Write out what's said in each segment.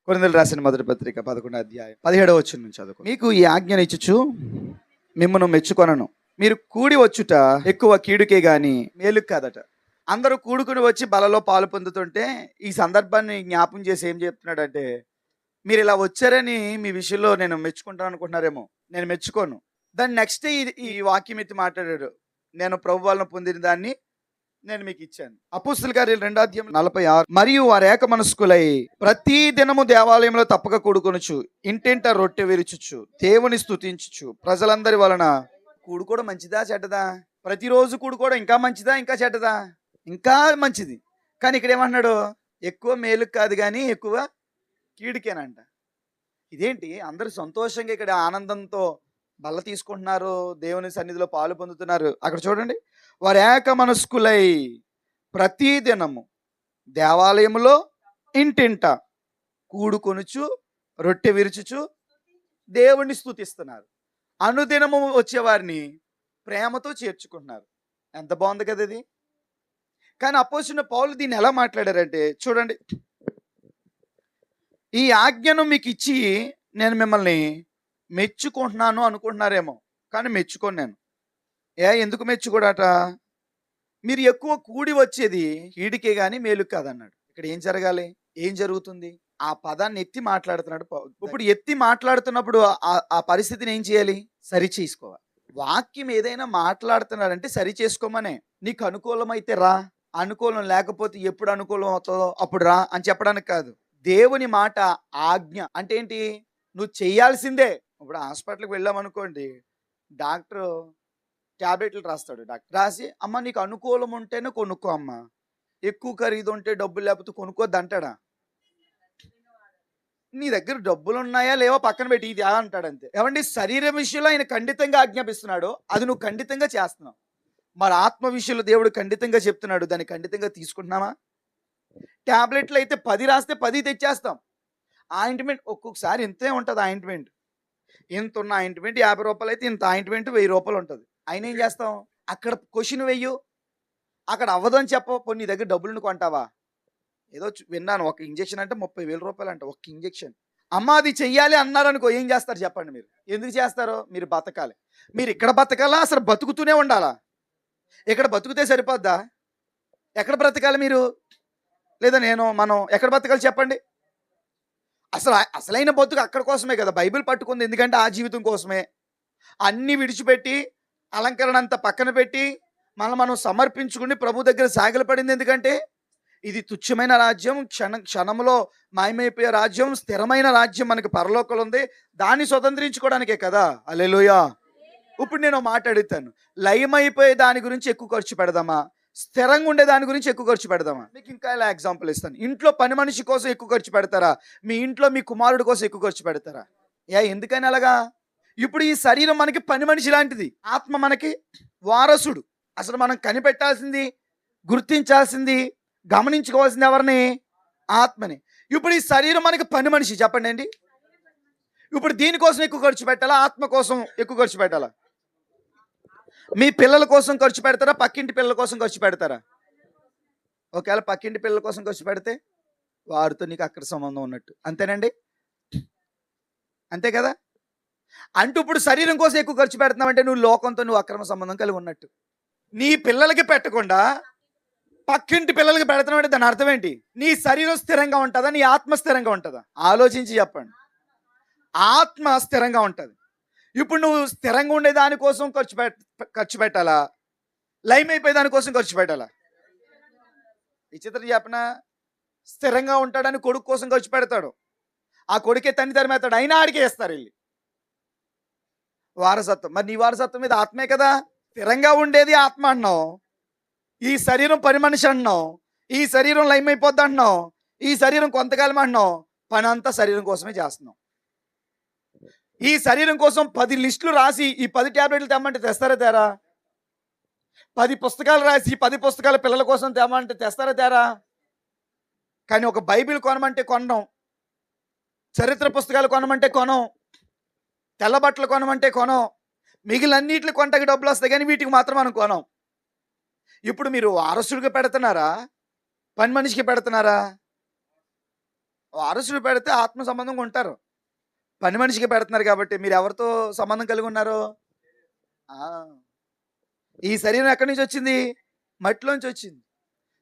కొరింథీయులకు రాసిన మొదటి పత్రిక 11వ అధ్యాయం 17వ వచనం నుంచి చదువుకో. మీకు ఈ ఆజ్ఞనిచ్చుచు మిమ్మును మెచ్చుకొనను, మీరు కూడి వచ్చుట ఎక్కువ కీడుకే గాని మేలుకు కాదట. అందరూ కూడుకుని వచ్చి బలలో పాలు పొందుతుంటే ఈ సందర్భాన్ని జ్ఞాపం చేసి ఏం చెప్తున్నాడంటే, మీరు ఇలా వచ్చారని మీ విషయంలో నేను మెచ్చుకుంటాను అనుకుంటున్నారేమో. నేను మెచ్చుకోను. దాన్ని నెక్స్ట్ ఈ వాక్యం ఎత్తి మాట్లాడాడు, నేను ప్రభు వలన పొందిన దాన్ని నేను మీకు ఇచ్చాను. అపోస్తలుల కార్యాలు 2వ అధ్యాయం 46. మరియు వారు ఏక మనస్కులై ప్రతి దినము దేవాలయంలో తప్పక కూడుకొనుచు ఇంటింట రొట్టె విరుచుచు దేవుని స్తుతించుచు ప్రజలందరి వలన. కూడుకోవడం మంచిదా చెడ్డదా? ప్రతిరోజు కూడుకోవడం ఇంకా మంచిదా ఇంకా చెడ్డదా? ఇంకా మంచిది. కానీ ఇక్కడ ఏమన్నాడు, ఎక్కువ మేలుకు కాదు కానీ ఎక్కువ కీడుకేనంట. ఇదేంటి, అందరూ సంతోషంగా ఇక్కడ ఆనందంతో బల్ల తీసుకుంటున్నారు, దేవుని సన్నిధిలో పాలు పొందుతున్నారు. అక్కడ చూడండి, వారు ఏక మనస్కులై ప్రతి దినము దేవాలయంలో ఇంటింట కూడుకొనుచు రొట్టె విరుచుచు దేవుణ్ణి స్తుతిస్తున్నారు. అనుదినము వచ్చేవారిని ప్రేమతో చేర్చుకుంటున్నారు. ఎంత బాగుంది కదా ఇది. కానీ అపోస్తలుడైన పౌలు దీన్ని ఎలా మాట్లాడారంటే చూడండి, ఈ ఆజ్ఞను మీకు ఇచ్చి నేను మిమ్మల్ని మెచ్చుకుంటున్నాను అనుకుంటున్నారేమో, కానీ మెచ్చుకోను నేను. ఎందుకు మెచ్చుకోడట? మీరు ఎక్కువ కూడి వచ్చేది కీడికే కానీ మేలుకు కాదన్నాడు. ఇక్కడ ఏం జరగాలి, ఏం జరుగుతుంది? ఆ పదాన్ని ఎత్తి మాట్లాడుతున్నాడు. ఇప్పుడు ఎత్తి మాట్లాడుతున్నప్పుడు ఆ పరిస్థితిని ఏం చేయాలి? సరి చేసుకోవాలి. వాక్యం ఏదైనా మాట్లాడుతున్నాడంటే సరి చేసుకోమనే. నీకు అనుకూలమైతే రా, అనుకూలం లేకపోతే ఎప్పుడు అనుకూలం అవుతుందో అప్పుడు రా అని చెప్పడానికి కాదు. దేవుని మాట ఆజ్ఞ అంటే ఏంటి? నువ్వు చెయ్యాల్సిందే. ఇప్పుడు హాస్పిటల్కి వెళ్ళామనుకోండి, డాక్టర్ ట్యాబ్లెట్లు రాస్తాడు. డాక్టర్ రాసి, అమ్మ నీకు అనుకూలం ఉంటేనే కొనుక్కో అమ్మ, ఎక్కువ ఖరీదు ఉంటే డబ్బులు లేకపోతే కొనుక్కోద్దు అంటాడా? నీ దగ్గర డబ్బులు ఉన్నాయా లేవో పక్కన పెట్టి ఇది అంటాడు అంతే. ఏమండి, శరీరం విషయంలో ఆయన ఖండితంగా ఆజ్ఞాపిస్తున్నాడు, అది నువ్వు ఖండితంగా చేస్తున్నావు. మరి ఆత్మ విషయంలో దేవుడు ఖండితంగా చెప్తున్నాడు, దాన్ని ఖండితంగా తీసుకుంటున్నావా? ట్యాబ్లెట్లు అయితే 10 రాస్తే 10 తెచ్చేస్తాం. ఆయింట్మెంట్ ఒక్కొక్కసారి ఇంతే ఉంటుంది. ఆయింట్మెంట్ ఇంత ఉన్న ఆయింట్మెంట్ 50 రూపాయలు అయితే ఇంత ఆయింట్మెంట్ 1000 రూపాయలు ఉంటుంది. అయినా ఏం చేస్తాం? అక్కడ క్వశ్చన్ వెయ్యు, అక్కడ అవ్వదని చెప్పవు. పోనీ నీ దగ్గర డబ్బులను కొంటావా? ఏదో విన్నాను, ఒక ఇంజెక్షన్ అంటే 30,000 రూపాయలు అంట ఒక్క ఇంజెక్షన్. అమ్మ అది చెయ్యాలి అన్నారనుకో, ఏం చేస్తారు చెప్పండి? మీరు ఎందుకు చేస్తారో? మీరు బతకాలి. మీరు ఇక్కడ బతకాలా? అసలు బతుకుతూనే ఉండాలా? ఇక్కడ బతుకుతే సరిపోద్దా? ఎక్కడ బ్రతకాలి మీరు? లేదా మనం ఎక్కడ బతకాలి చెప్పండి? అసలైన బతుకు అక్కడ కోసమే కదా బైబిల్ పట్టుకుంది. ఎందుకంటే ఆ జీవితం కోసమే. అన్నీ విడిచిపెట్టి అలంకరణ అంతా పక్కన పెట్టి మనం సమర్పించుకుని ప్రభు దగ్గర సాగిలపడింది. ఎందుకంటే ఇది తుచ్చమైన రాజ్యం, క్షణంలో మాయమైపోయే రాజ్యం, స్థిరమైన రాజ్యం మనకి పరలోకంలో ఉంది. దాన్ని స్వతంత్రించుకోవడానికే కదా. హల్లెలూయా. ఇప్పుడు నేను మాట్లాడుతాను, లయమైపోయే దాని గురించి ఎక్కువ ఖర్చు పెడదామా, స్థిరంగా ఉండే దాని గురించి ఎక్కువ ఖర్చు పెడదామా? మీకు ఇంకా ఇలా ఎగ్జాంపుల్ ఇస్తాను. ఇంట్లో పని మనిషి కోసం ఎక్కువ ఖర్చు పెడతారా? మీ ఇంట్లో మీ కుమారుడు కోసం ఎక్కువ ఖర్చు పెడతారా? ఎందుకని అలాగా? ఇప్పుడు ఈ శరీరం మనకి పని మనిషి లాంటిది, ఆత్మ మనకి వారసుడు. అసలు మనం కనిపెట్టాల్సింది, గుర్తించాల్సింది, గమనించుకోవాల్సింది ఎవరిని? ఆత్మని. ఇప్పుడు ఈ శరీరం మనకి పని మనిషి. చెప్పండి అండి, ఇప్పుడు దీనికోసం ఎక్కువ ఖర్చు పెట్టాలా, ఆత్మ కోసం ఎక్కువ ఖర్చు పెట్టాలా? మీ పిల్లల కోసం ఖర్చు పెడతారా, పక్కింటి పిల్లల కోసం ఖర్చు పెడతారా? ఒకవేళ పక్కింటి పిల్లల కోసం ఖర్చు పెడితే వారితో నీకు అక్కడ సంబంధం ఉన్నట్టు, అంతేనండి? అంతే కదా. అంటూ ఇప్పుడు శరీరం కోసం ఎక్కువ ఖర్చు పెడుతున్నావంటే నువ్వు లోకంతో నువ్వు అక్రమ సంబంధం కలిగి ఉన్నట్టు. నీ పిల్లలకి పెట్టకుండా పక్కింటి పిల్లలకి పెడుతున్నావంటే దాని అర్థం ఏంటి? నీ శరీరం స్థిరంగా ఉంటుందా, నీ ఆత్మ స్థిరంగా ఉంటుందా? ఆలోచించి చెప్పండి. ఆత్మ స్థిరంగా ఉంటుంది. ఇప్పుడు నువ్వు స్థిరంగా ఉండే దానికోసం ఖర్చు పెట్టాలా, లయమైపోయే దానికోసం ఖర్చు పెట్టాలా? విచిత్రం చెప్పనా? స్థిరంగా ఉంటాడని కొడుకు కోసం ఖర్చు పెడతాడు, ఆ కొడుకే తన్ని తరిమేస్తాడు, అయినా ఆడికే ఇస్తారు వెళ్ళి. వారసత్వం. మరి నీ వారసత్వం మీద ఆత్మే కదా. స్థిరంగా ఉండేది ఆత్మ అన్నావు, ఈ శరీరం పని మనిషి అన్నావు, ఈ శరీరం లయమైపోద్ది అంటున్నావు, ఈ శరీరం కొంతకాలం అంటున్నావు, పని అంతా శరీరం కోసమే చేస్తున్నావు. ఈ శరీరం కోసం 10 లిస్టులు రాసి ఈ 10 ట్యాబ్లెట్లు తెమ్మంటే తెస్తారా తేరా? 10 పుస్తకాలు రాసి 10 పుస్తకాల పిల్లల కోసం తెమ్మంటే తెస్తారా తేరా? కానీ ఒక బైబిల్ కొనమంటే కొనడం, చరిత్ర పుస్తకాలు కొనమంటే కొనం, తెల్ల బట్టలు కొనమంటే కొనం, మిగిలినన్నిటిని కొంటకి డబ్బులు వస్తాయి కానీ వీటికి మాత్రం మనం కొనం. ఇప్పుడు మీరు వారసుడికి పెడుతున్నారా, పని మనిషికి పెడుతున్నారా? వారసుడు పెడితే ఆత్మ సంబంధంగా ఉంటారు. పని మనిషికి పెడుతున్నారు కాబట్టి మీరు ఎవరితో సంబంధం కలిగి ఉన్నారు? ఆ! ఈ శరీరం ఎక్కడి నుంచి వచ్చింది? మట్టిలోంచి వచ్చింది.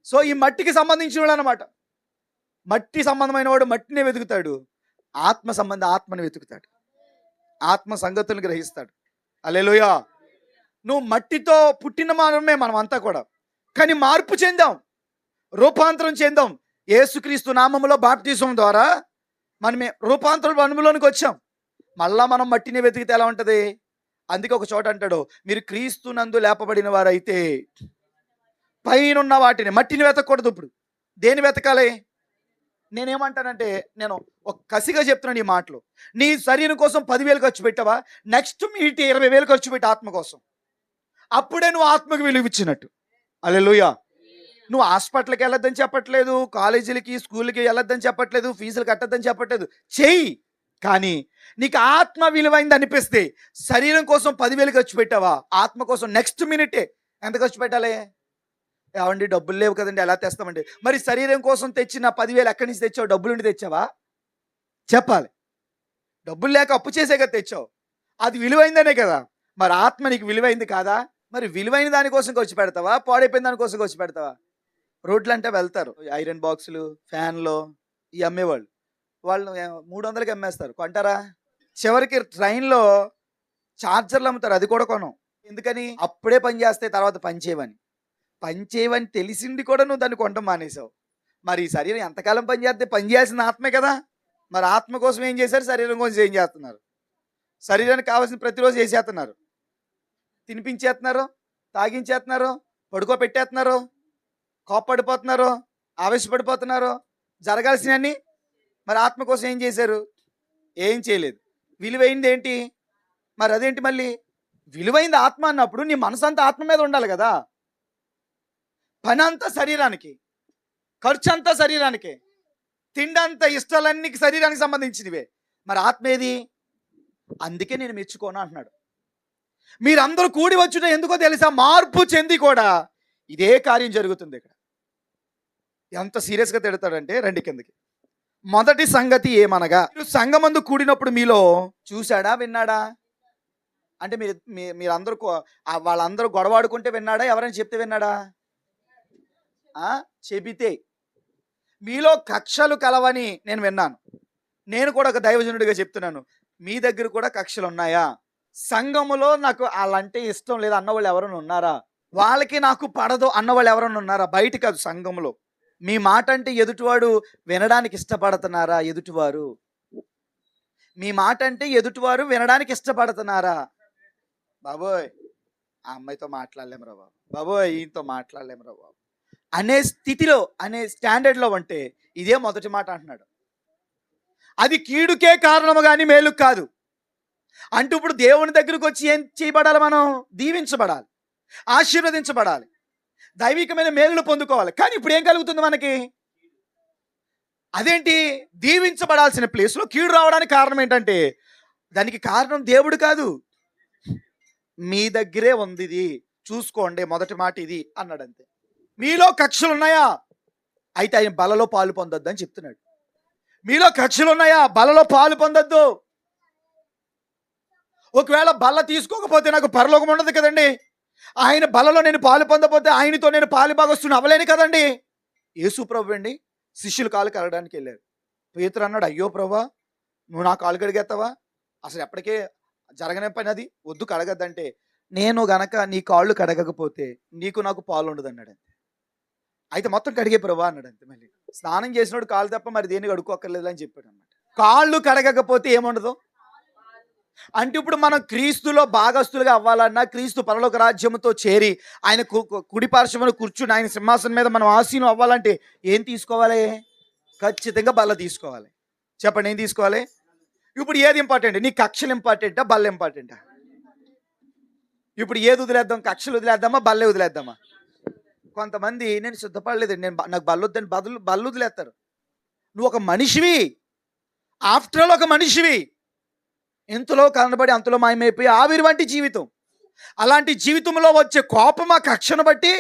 సో, ఈ మట్టికి సంబంధించినోడనమాట. మట్టి సంబంధమైన వాడు మట్టినే వెతుకుతాడు. ఆత్మ సంబంధి ఆత్మని వెతుకుతాడు. ఆత్మ సంగతులను గ్రహిస్తాడు. హల్లెలూయా! నువ్వు మట్టితో పుట్టిన మనమే మనమంతా కూడా. కానీ మార్పు చెందాం. రూపాంతరం చెందాం. యేసుక్రీస్తు నామములో బాప్తిసం ద్వారా మనమే రూపాంతరం అనుభవంలోనికి వచ్చాం. మళ్ళా మనం మట్టిని వెతికితే ఎలా ఉంటది? అందుకే ఒక చోట అంటాడు, మీరు క్రీస్తునందు లేపబడిన వారైతే పైనున్న వాటిని, మట్టిని వెతకూడదు. ఇప్పుడు దేని వెతకాలి? నేనేమంటానంటే, నేను ఒక కసిగా చెప్తున్నాను ఈ మాటలు. నీ శరీరం కోసం 10,000 ఖర్చు పెట్టావా? నెక్స్ట్ మీట్ 20,000 ఖర్చు పెట్టి ఆత్మ కోసం. అప్పుడే నువ్వు ఆత్మకు విలువ ఇచ్చినట్టు. హల్లెలూయా! నువ్వు హాస్పిటల్కి వెళ్ళొద్దని చెప్పట్లేదు, కాలేజీలకి స్కూల్కి వెళ్ళొద్దని చెప్పట్లేదు, ఫీజులు కట్టొద్దని చెప్పట్లేదు. చెయ్యి. కానీ నీకు ఆత్మ విలువైంది అనిపిస్తే, శరీరం కోసం 10,000 ఖర్చు పెట్టావా? ఆత్మ కోసం నెక్స్ట్ మినిటే ఎంత ఖర్చు పెట్టాలి? ఏవండి డబ్బులు లేవు కదండి, ఎలా తెస్తామండి? మరి శరీరం కోసం తెచ్చిన 10,000 ఎక్కడి నుంచి తెచ్చావు? డబ్బులుండి తెచ్చావా? చెప్పాలి. డబ్బులు లేక అప్పు చేసే కదా తెచ్చావు. అది విలువైందనే కదా. మరి ఆత్మ నీకు విలువైంది కాదా? మరి విలువైన దానికోసం ఖర్చు పెడతావా? పాడైపోయిన దానికోసం ఖర్చు పెడతావా? రోడ్లు అంటే వెళ్తారు, ఐరన్ బాక్సులు, ఫ్యాన్లు ఇవి అమ్మేవాళ్ళు. వాళ్ళు 300కి అమ్మేస్తారు. కొంటారా? చివరికి ట్రైన్లో చార్జర్లు అమ్ముతారు, అది కూడా కొనం. ఎందుకని? అప్పుడే పని చేస్తాయి, తర్వాత పని చేయవని. పని చేయవని తెలిసింది కూడా నువ్వు దాన్ని కొనడం మానేసావు. మరి ఈ శరీరం ఎంతకాలం పని చేస్తే? పని చేయాల్సిన ఆత్మే కదా. మరి ఆత్మ కోసం ఏం చేశారు? శరీరం కోసం ఏం చేస్తున్నారు? శరీరానికి కావాల్సిన ప్రతిరోజు చేసేస్తున్నారు. తినిపించేస్తున్నారు, తాగించేస్తున్నారు, పడుకోబెట్టేస్తున్నారు, కోప్పడిపోతున్నారు, ఆవేశపడిపోతున్నారు, జరగాల్సినవన్నీ. మరి ఆత్మ కోసం ఏం చేశారు? ఏం చేయలేదు. విలువైంది ఏంటి? మరి అదేంటి? మళ్ళీ విలువైంది ఆత్మ అన్నప్పుడు నీ మనసు అంతా ఆత్మ మీద ఉండాలి కదా. పని అంతా శరీరానికి, ఖర్చు అంతా శరీరానికే, తిండంతా ఇష్టాలన్నీ శరీరానికి సంబంధించినవే. మరి ఆత్మ ఏది? అందుకే నేను మెచ్చుకోను అంటున్నాడు. మీరందరూ కూడి వచ్చుట ఎందుకో తెలుసా? మార్పు చెంది కూడా ఇదే కార్యం జరుగుతుంది ఇక్కడ. ఎంత సీరియస్గా తిడతాడంటే, రండి కిందకి. మొదటి సంగతి ఏమనగా, మీరు సంఘమందు కూడినప్పుడు మీలో చూశాడా, విన్నాడా? అంటే మీరందరూ వాళ్ళందరూ గొడవాడుకుంటే విన్నాడా? ఎవరైనా చెప్తే విన్నాడా? చెబితే. మీలో కక్షలు కలవని నేను విన్నాను. నేను కూడా ఒక దైవజనుడిగా చెప్తున్నాను, మీ దగ్గర కూడా కక్షలు ఉన్నాయా? సంఘములో నాకు వాళ్ళంటే ఇష్టం లేదు అన్నవాళ్ళు ఎవరైనా ఉన్నారా? వాళ్ళకి నాకు పడదు అన్నవాళ్ళు ఎవరైనా ఉన్నారా? బయట కాదు, సంఘంలో. మీ మాట అంటే ఎదుటివాడు వినడానికి ఇష్టపడుతున్నారా? ఎదుటివారు మీ మాట అంటే ఎదుటివారు వినడానికి ఇష్టపడుతున్నారా? బాబోయ్, ఆ అమ్మాయితో మాట్లాడలేమురా బాబు, బాబోయ్ ఈయనతో మాట్లాడలేమురా బాబు అనే స్థితిలో, అనే స్టాండర్డ్లో ఉంటే ఇదే మొదటి మాట అంటున్నాడు. అది కీడుకే కారణము కానీ మేలు కాదు. అంటూ ఇప్పుడు దేవుని దగ్గరకు వచ్చి ఏం చేయబడాలి? మనం దీవించబడాలి, ఆశీర్వదించబడాలి, దైవికమైన మేలులు పొందుకోవాలి. కానీ ఇప్పుడు ఏం కలుగుతుంది మనకి? అదేంటి? దీవించబడాల్సిన ప్లేస్లో కీడు రావడానికి కారణం ఏంటంటే, దానికి కారణం దేవుడు కాదు, మీ దగ్గరే ఉంది, ఇది చూసుకోండి, మొదటి మాట ఇది అన్నాడు. అంతే. మీలో కక్షలు ఉన్నాయా? అయితే ఆయన బలలో పాలు పొందొద్దు అని చెప్తున్నాడు. మీలో కక్షలు ఉన్నాయా? బలలో పాలు పొందొద్దు. ఒకవేళ బల్ల తీసుకోకపోతే నాకు పరలోకం ఉండదు కదండి. ఆయన బలలో నేను పాలు పొందకపోతే ఆయనతో నేను పాలు భాగస్తుని అవ్వలేను కదండి. యేసు ప్రభు అండి శిష్యులు కాలు కడగడానికి వెళ్ళారు. పేతురు అన్నాడు, అయ్యో ప్రభా, నువ్వు నా కాలు కడిగేస్తావా? అసలు ఎప్పటికే జరగని పని అది, వద్దు కడగద్దంటే, నేను గనక నీ కాళ్ళు కడగకపోతే నీకు నాకు పాలు ఉండదు అన్నాడు. అంతే. అయితే మొత్తం కడిగే ప్రభా అన్నాడు. అంతే. మళ్ళీ స్నానం చేసినోడు కాళ్ళు తప్ప మరి దేనికి కడుక్కోక్కర్లేదు అని చెప్పాడు అనమాట. కాళ్ళు కడగకపోతే ఏముండదు అంటే, ఇప్పుడు మనం క్రీస్తులో భాగస్తులుగా అవ్వాలన్నా, క్రీస్తు పరలోక రాజ్యముతో చేరి ఆయన కుడి పార్శ్వమున కూర్చుని ఆయన సింహాసనం మీద మనం ఆసీనం అవ్వాలంటే ఏం తీసుకోవాలి? ఖచ్చితంగా బల్ల తీసుకోవాలి. చెప్పండి, ఏం తీసుకోవాలి? ఇప్పుడు ఏది ఇంపార్టెంట్? నీ కక్షలు ఇంపార్టెంటా, బల్ల ఇంపార్టెంటా? ఇప్పుడు ఏది వదిలేద్దాం? కక్షలు వదిలేద్దామా, బల్లే వదిలేద్దామా? కొంతమంది నేను సిద్ధపడలేదు, నాకు బల్లొద్దని బల్లు వదిలేస్తారు. నువ్వు ఒక మనిషివి, ఆఫ్టర్ ఆల్ ఒక మనిషివి. ఇంతలో కనబడి అంతలో మాయమైపోయి ఆవిరి వంటి జీవితం. అలాంటి జీవితంలో వచ్చే కోపం, ఆ కక్షను బట్టి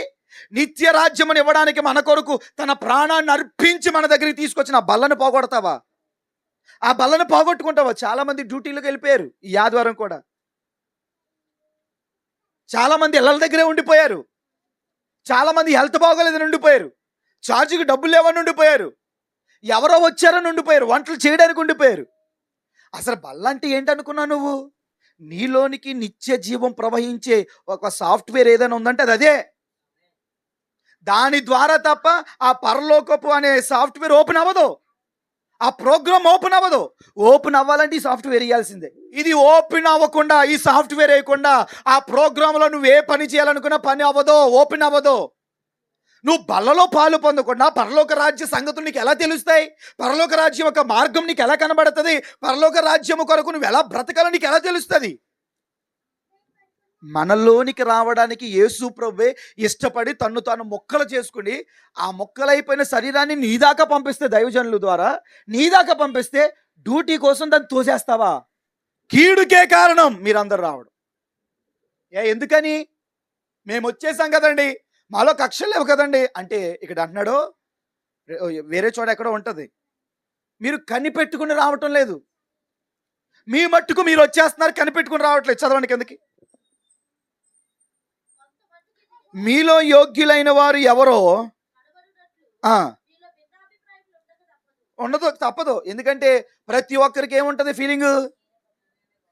నిత్య రాజ్యమును ఇవ్వడానికి మన కొరకు తన ప్రాణాన్ని అర్పించి మన దగ్గరికి తీసుకొచ్చిన ఆ బల్లను పోగొడతావా? ఆ బల్లను పోగొట్టుకుంటావా? చాలా మంది డ్యూటీలకు వెళ్ళిపోయారు ఈ ఆదివారం కూడా. చాలా మంది ఇళ్ళ దగ్గరే ఉండిపోయారు. చాలా మంది హెల్త్ బాగోలేదని ఉండిపోయారు. ఛార్జీకి డబ్బులు లేవని ఉండిపోయారు. ఎవరో వచ్చారని ఉండిపోయారు. వంటలు చేయడానికి ఉండిపోయారు. అసలు బల్ల అంటే ఏంటనుకున్నావు నువ్వు? నీలోనికి నిత్య జీవం ప్రవహించే ఒక సాఫ్ట్వేర్ ఏదైనా ఉందంటే అది అదే. దాని ద్వారా తప్ప ఆ పరలోకపు అనే సాఫ్ట్వేర్ ఓపెన్ అవ్వదు. ఆ ప్రోగ్రామ్ ఓపెన్ అవ్వదు. ఓపెన్ అవ్వాలంటే ఈ సాఫ్ట్వేర్ వేయాల్సిందే. ఇది ఓపెన్ అవ్వకుండా, ఈ సాఫ్ట్వేర్ వేయకుండా ఆ ప్రోగ్రాంలో నువ్వు ఏ పని చేయాలనుకున్న పని అవ్వదు, ఓపెన్ అవ్వదు. నువ్వు బల్లలో పాలు పొందకుండా పరలోక రాజ్య సంగతులు నీకు ఎలా తెలుస్తాయి? పరలోక రాజ్యం యొక్క మార్గం నీకు ఎలా కనబడుతుంది? పరలోక రాజ్యము కొరకు నువ్వు ఎలా బ్రతకాలో నీకు ఎలా తెలుస్తుంది? మనలోనికి రావడానికి యేసు ప్రభువే ఇష్టపడి తన్ను తాను మొక్కలు చేసుకుని ఆ మొక్కలైపోయిన శరీరాన్ని నీ దాకా పంపిస్తే, దైవజనుల ద్వారా నీ దాకా పంపిస్తే డ్యూటీ కోసం దాన్ని తోసేస్తావా? కీడుకే కారణం మీరందరూ రావడం. ఎందుకని? మేము వచ్చేసాం కదండి, మాలో కక్షలు లేవు కదండి అంటే ఇక్కడ అంటున్నాడు. వేరే చోట ఎక్కడో ఉంటుంది. మీరు కనిపెట్టుకుని రావటం లేదు. మీ మట్టుకు మీరు వచ్చేస్తున్నారు, కనిపెట్టుకుని రావట్లేదు. చదవండి కిందకి. మీలో యోగ్యులైన వారు ఎవరో ఉండదు, తప్పదు. ఎందుకంటే ప్రతి ఒక్కరికి ఏముంటుంది ఫీలింగ్?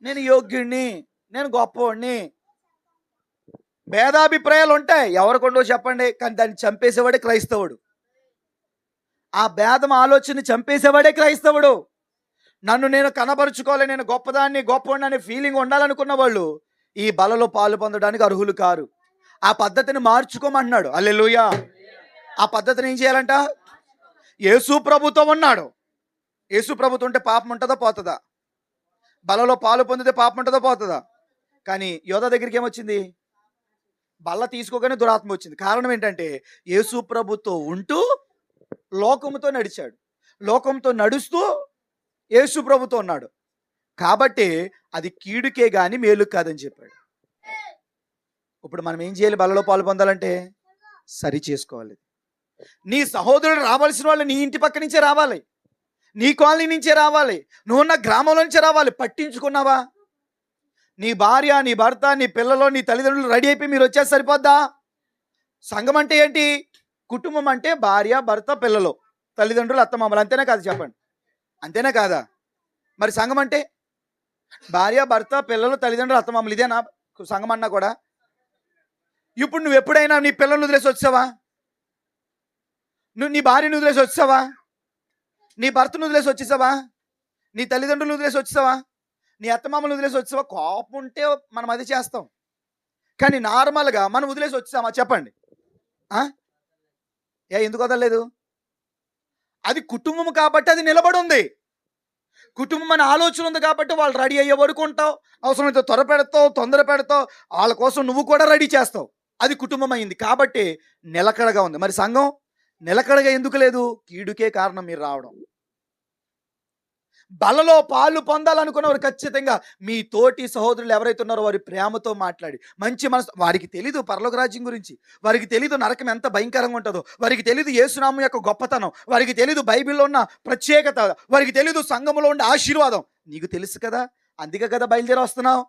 నేను యోగ్యుడిని, నేను గొప్పవాడిని. భేదాభిప్రాయాలు ఉంటాయి, ఎవరికొండో చెప్పండి. కానీ దాన్ని చంపేసేవాడే క్రైస్తవుడు. ఆ భేదం ఆలోచన చంపేసేవాడే క్రైస్తవుడు. నన్ను నేను కనబరుచుకోవాలి, నేను గొప్పవాడిని అనే ఫీలింగ్ ఉండాలనుకున్న వాళ్ళు ఈ బలలో పాలు పొందడానికి అర్హులు కారు. ఆ పద్ధతిని మార్చుకోమన్నాడు. హల్లెలూయా. ఆ పద్ధతిని ఏం చేయాలంట? యేసు ప్రభుతో ఉన్నాడు. యేసు ప్రభుతో ఉంటే పాపం ఉంటుందా పోతుందా? బలలో పాలు పొందితే పాపం ఉంటుందా పోతుందా? కానీ యోధ దగ్గరికి ఏమొచ్చింది? బల్ల తీసుకోగానే దురాత్మ వచ్చింది. కారణం ఏంటంటే యేసు ప్రభుతో ఉంటూ లోకముతో నడిచాడు. లోకంతో నడుస్తూ యేసు ప్రభుతో ఉన్నాడు. కాబట్టి అది కీడుకే గాని మేలు కాదని చెప్పాడు. ఇప్పుడు మనం ఏం చేయాలి? బలలో పాలు పొందాలంటే సరి చేసుకోవాలి. నీ సహోదరుడు రావాల్సిన వాళ్ళు నీ ఇంటి పక్క నుంచే రావాలి, నీ కాలనీ నుంచే రావాలి, నువ్వున్న గ్రామంలో నుంచే రావాలి. పట్టించుకున్నావా? నీ భార్య, నీ భర్త, నీ పిల్లలు, నీ తల్లిదండ్రులు రెడీ అయిపోయి మీరు వచ్చేసి సరిపోద్దా? సంఘం అంటే ఏంటి? కుటుంబం అంటే భార్య, భర్త, పిల్లలు, తల్లిదండ్రులు, అత్తమామలు. అంతేనా కాదు? చెప్పండి, అంతేనా కాదా? మరి సంఘం అంటే భార్య, భర్త, పిల్లలు, తల్లిదండ్రులు, అత్తమామలు. ఇదేనా సంఘం అన్నా కూడా? ఇప్పుడు నువ్వు ఎప్పుడైనా నీ పిల్లల్ని వదిలేసి వచ్చావా? నువ్వు నీ భార్యను వదిలేసి వచ్చావా? నీ భర్తను వదిలేసి వచ్చేసావా? నీ తల్లిదండ్రులు వదిలేసి వచ్చేసావా? నీ అత్తమామలు వదిలేసి వచ్చావా? కోపం ఉంటే మనం అది చేస్తాం. కానీ నార్మల్గా మనం వదిలేసి వచ్చామా? చెప్పండి. ఎందుకు వదలలేదు? అది కుటుంబం కాబట్టి అది నిలబడి ఉంది. కుటుంబం అనే ఆలోచన ఉంది కాబట్టి వాళ్ళు రెడీ అయ్యే వరకు ఉంటావు. అవసరమైతే త్వర పెడతావు, తొందర పెడతావు, వాళ్ళ కోసం నువ్వు కూడా రెడీ చేస్తావు. అది కుటుంబం అయింది కాబట్టి నిలకడగా ఉంది. మరి సంఘం నిలకడగా ఎందుకు లేదు? కీడుకే కారణం మీరు రావడం. బలలో పాలు పొందాలనుకున్నవారు ఖచ్చితంగా మీ తోటి సహోదరులు ఎవరైతే ఉన్నారో వారి ప్రేమతో మాట్లాడి మంచి మనసు. వారికి తెలీదు పరలోక రాజ్యం గురించి, వారికి తెలీదు నరకం ఎంత భయంకరంగా ఉంటుందో, వారికి తెలీదు యేసునామం యొక్క గొప్పతనం, వారికి తెలీదు బైబిల్లో ఉన్న ప్రత్యేకత, వారికి తెలీదు సంఘంలో ఉండే ఆశీర్వాదం. నీకు తెలుసు కదా, అందుకే కదా బయలుదేరి వస్తున్నావు.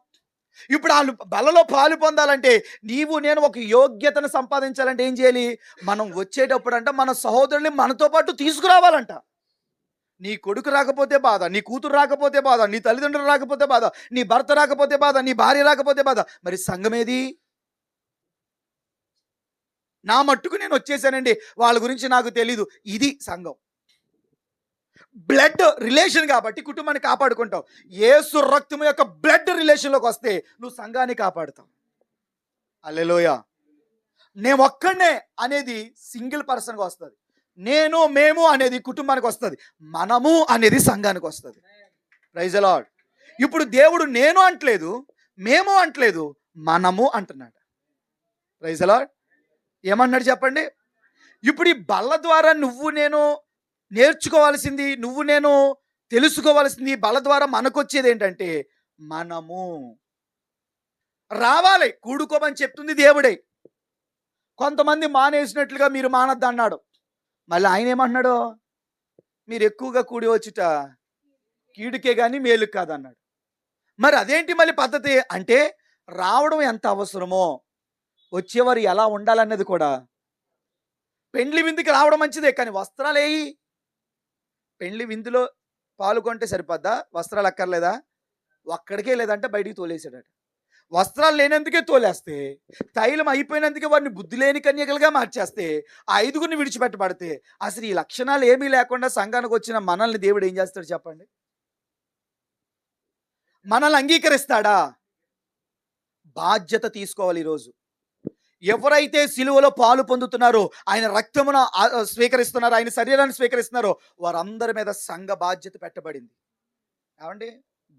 ఇప్పుడు వాళ్ళు బలలో పాలు పొందాలంటే నీవు నేను ఒక యోగ్యతను సంపాదించాలంటే ఏం చేయాలి? మనం వచ్చేటప్పుడు అంట మన సహోదరుల్ని మనతో పాటు తీసుకురావాలంట. నీ కొడుకు రాకపోతే బాధ, నీ కూతురు రాకపోతే బాధ, నీ తల్లిదండ్రులు రాకపోతే బాధ, నీ భర్త రాకపోతే బాధ, నీ భార్య రాకపోతే బాధ. మరి సంఘమేది? నా మట్టుకు నేను వచ్చేసానండి, వాళ్ళ గురించి నాకు తెలీదు. ఇది సంఘం. బ్లడ్ రిలేషన్ కాబట్టి కుటుంబాన్ని కాపాడుకుంటావు. యేసు రక్తం యొక్క బ్లడ్ రిలేషన్లోకి వస్తే నువ్వు సంఘాన్ని కాపాడుతావు. హల్లెలూయా. నేను ఒక్కడే అనేది సింగిల్ పర్సన్గా వస్తుంది. నేను, మేము అనేది కుటుంబానికి వస్తుంది. మనము అనేది సంఘానికి వస్తుంది. Praise the lord. ఇప్పుడు దేవుడు నేను అంటలేదు, మేము అంటలేదు, మనము అంటున్నాడు. Praise the lord. ఏమన్నాడు చెప్పండి? ఇప్పుడు ఈ బల్ల ద్వారా నువ్వు నేను నేర్చుకోవాల్సింది, నువ్వు నేను తెలుసుకోవాల్సింది, బల ద్వారా మనకొచ్చేది ఏంటంటే మనము రావాలి. కూడుకోమని చెప్తుంది దేవుడే. కొంతమంది మానేసినట్లుగా మీరు మానద్దు అన్నాడు. మళ్ళీ ఆయన ఏమంటున్నాడు? మీరు ఎక్కువగా కూడి వచ్చుట కీడుకే గాని మేలుకు కాదన్నాడు. మరి అదేంటి మళ్ళీ పద్ధతి అంటే, రావడం ఎంత అవసరమో వచ్చేవారు ఎలా ఉండాలన్నది కూడా. పెండ్లి విందుకి రావడం మంచిదే, కానీ వస్త్రాలేయి. పెండ్లి విందులో పాల్గొంటే సరిపోద్దా? వస్త్రాలు అక్కర్లేదా? ఒక్కడికే లేదంటే బయటికి తోలేసాడట. వస్త్రాలు లేనందుకే తోలేస్తే, తైలం అయిపోయినందుకే వారిని బుద్ధి లేని కన్యకలుగా మార్చేస్తే, ఆ ఐదుగురిని విడిచిపెట్టబడితే, అసలు ఈ లక్షణాలు ఏమీ లేకుండా సంఘానికి వచ్చిన మనల్ని దేవుడు ఏం చేస్తాడు చెప్పండి? మనల్ని అంగీకరిస్తాడా? బాధ్యత తీసుకోవాలి. ఈరోజు ఎవరైతే సిలువలో పాలు పొందుతున్నారో, ఆయన రక్తమును స్వీకరిస్తున్నారో, ఆయన శరీరాన్ని స్వీకరిస్తున్నారో, వారందరి మీద సంఘ బాధ్యత పెట్టబడింది. ఏమండి?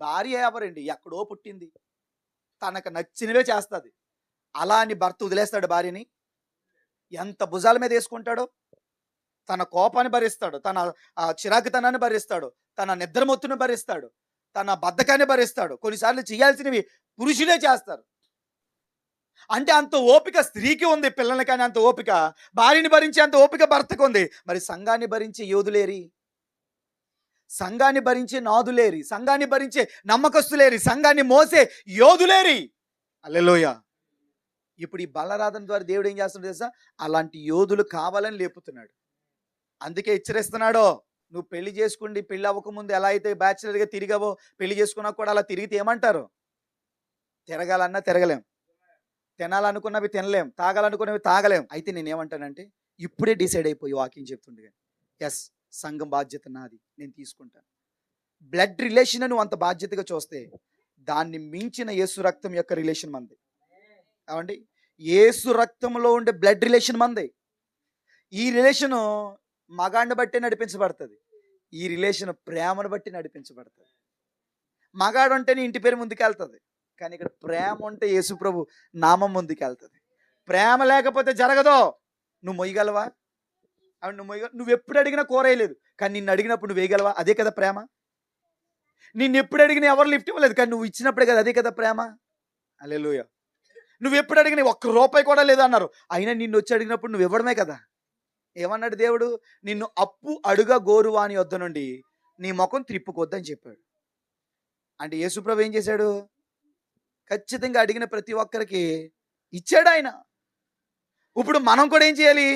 భార్య ఎవరండి? ఎక్కడో పుట్టింది, తనకు నచ్చినవే చేస్తుంది. అలా అని భర్త వదిలేస్తాడు భార్యని? ఎంత భుజాల మీద వేసుకుంటాడో. తన కోపాన్ని భరిస్తాడు, తన చిరాకుతనాన్ని భరిస్తాడు, తన నిద్రమొత్తును భరిస్తాడు, తన బద్ధకాన్ని భరిస్తాడు. కొన్నిసార్లు చేయాల్సినవి పురుషులే చేస్తారు. అంటే అంత ఓపిక స్త్రీకి ఉంది, పిల్లల్ని కానీ అంత ఓపిక, భార్యని భరించే అంత ఓపిక భర్తకు ఉంది. మరి సంఘాన్ని భరించే యోధులేరి, సంఘాన్ని భరించే నాదులేరి, సంఘాన్ని భరించే నమ్మకస్తులేరి, సంఘాన్ని మోసే యోధులేరి. హల్లెలూయా. ఇప్పుడు ఈ బలరాధన ద్వారా దేవుడు ఏం చేస్తున్నాడు తెలుసా? అలాంటి యోధులు కావాలని లేపుతున్నాడు. అందుకే హెచ్చరిస్తున్నాడు, నువ్వు పెళ్లి చేసుకుండి, పెళ్లి అవ్వకముందు ఎలా అయితే బ్యాచులర్గా తిరిగావో, పెళ్లి చేసుకున్నా కూడా అలా తిరిగితే ఏమంటారు? తిరగాలన్నా తిరగలేం, తినాలనుకున్నవి తినలేం, తాగాలనుకున్నవి తాగలేం. అయితే నేనేమంటానంటే, ఇప్పుడే డిసైడ్ అయిపోయి వాకింగ్ చెప్తుండగా, ఎస్, సంఘం బాధ్యత నాది, నేను తీసుకుంటాను. బ్లడ్ రిలేషన్ నువ్వు అంత బాధ్యతగా చూస్తే, దాన్ని మించిన యేసు రక్తం యొక్క రిలేషన్ మంది. ఏమండి? యేసు రక్తంలో ఉండే బ్లడ్ రిలేషన్ మంది. ఈ రిలేషను మగాడిని బట్టి నడిపించబడుతుంది, ఈ రిలేషన్ ప్రేమను బట్టి నడిపించబడుతుంది. మగాడు ఉంటేనే ఇంటి పేరు ముందుకెళ్తుంది, కానీ ఇక్కడ ప్రేమ ఉంటే యేసు ప్రభు నామం ముందుకెళ్తుంది. ప్రేమ లేకపోతే జరగదో. నువ్వు మొయ్యగలవా? అవి నువ్వు ఎప్పుడు అడిగినా కూర వేయలేదు, కానీ నిన్ను అడిగినప్పుడు నువ్వు వేయగలవా? అదే కదా ప్రేమ. నిన్ను ఎప్పుడు అడిగినా ఎవరు లిఫ్ట్ ఇవ్వలేదు, కానీ నువ్వు ఇచ్చినప్పుడే కదా, అదే కదా ప్రేమ. హల్లెలూయా. నువ్వు ఎప్పుడు అడిగినా ₹1 కూడా లేదు అన్నారు, అయినా నిన్ను వచ్చి అడిగినప్పుడు నువ్వు ఇవ్వడమే కదా. ఏమన్నాడు దేవుడు? నిన్ను అప్పు అడుగ గోరువాని వద్ద నుండి నీ ముఖం త్రిప్పుకొద్దని చెప్పాడు. అంటే యేసుప్రభు ఏం చేశాడు? ఖచ్చితంగా అడిగిన ప్రతి ఒక్కరికి ఇచ్చాడు ఆయన. ఇప్పుడు మనం కూడా ఏం చేయాలి?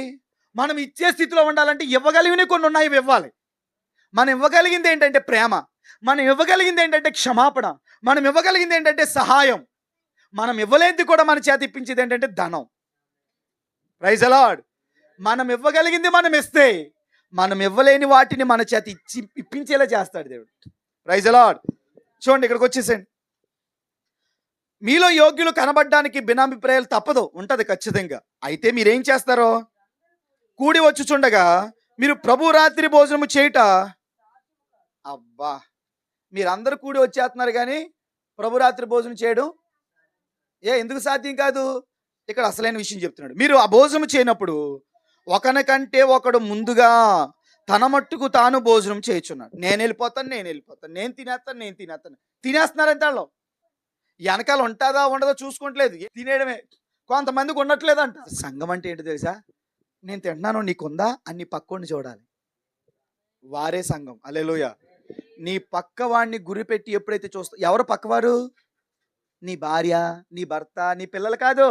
మనం ఇచ్చే స్థితిలో ఉండాలంటే ఇవ్వగలిగినవి కొన్ని ఉన్నాయి, ఇవ్వాలి. మనం ఇవ్వగలిగింది ఏంటంటే ప్రేమ, మనం ఇవ్వగలిగింది ఏంటంటే క్షమాపణ, మనం ఇవ్వగలిగింది ఏంటంటే సహాయం. మనం ఇవ్వలేనిది కూడా మన చేత ఇప్పించేది ఏంటంటే ధనం. Praise the lord. మనం ఇవ్వగలిగింది మనం ఇస్తే, మనం ఇవ్వలేని వాటిని మన చేత ఇప్పించేలా చేస్తాడు దేవుడు. Praise the lord. చూడండి, ఇక్కడికి వచ్చేసేయండి. మీలో యోగ్యులు కనబడడానికి భిన్నాభిప్రాయాలు తప్పదు, ఉంటది ఖచ్చితంగా. అయితే మీరేం చేస్తారో, కూడి వచ్చుచుండగా మీరు ప్రభు రాత్రి భోజనము చేయుట. అబ్బా, మీరందరూ కూడి వచ్చేస్తున్నారు కానీ ప్రభు రాత్రి భోజనం చేయడం ఎందుకు సాధ్యం కాదు? ఇక్కడ అసలైన విషయం చెప్తున్నాడు. మీరు ఆ భోజనం చేయనప్పుడు ఒకనికంటే ఒకడు ముందుగా తన మట్టుకు తాను భోజనం చేయుచున్నాడు. నేను వెళ్ళిపోతాను, నేను తినేస్తాను. తినేస్తున్నారంటే వాళ్ళు వెనకాల ఉంటుందా ఉండదో చూసుకుంటలేదు, తినేయడమే. కొంతమందికి ఉండట్లేదంట. సంఘం అంటే ఏంటి తెలుసా? నేను తింటున్నాను, నీకుందా అని పక్కోడిని చూడాలి, వారే సంఘం. హల్లెలూయా. నీ పక్కవాడిని గురిపెట్టి ఎప్పుడైతే చూస్తావు, ఎవరు పక్కవారు? నీ భార్య, నీ భర్త, నీ పిల్లలు కాదు,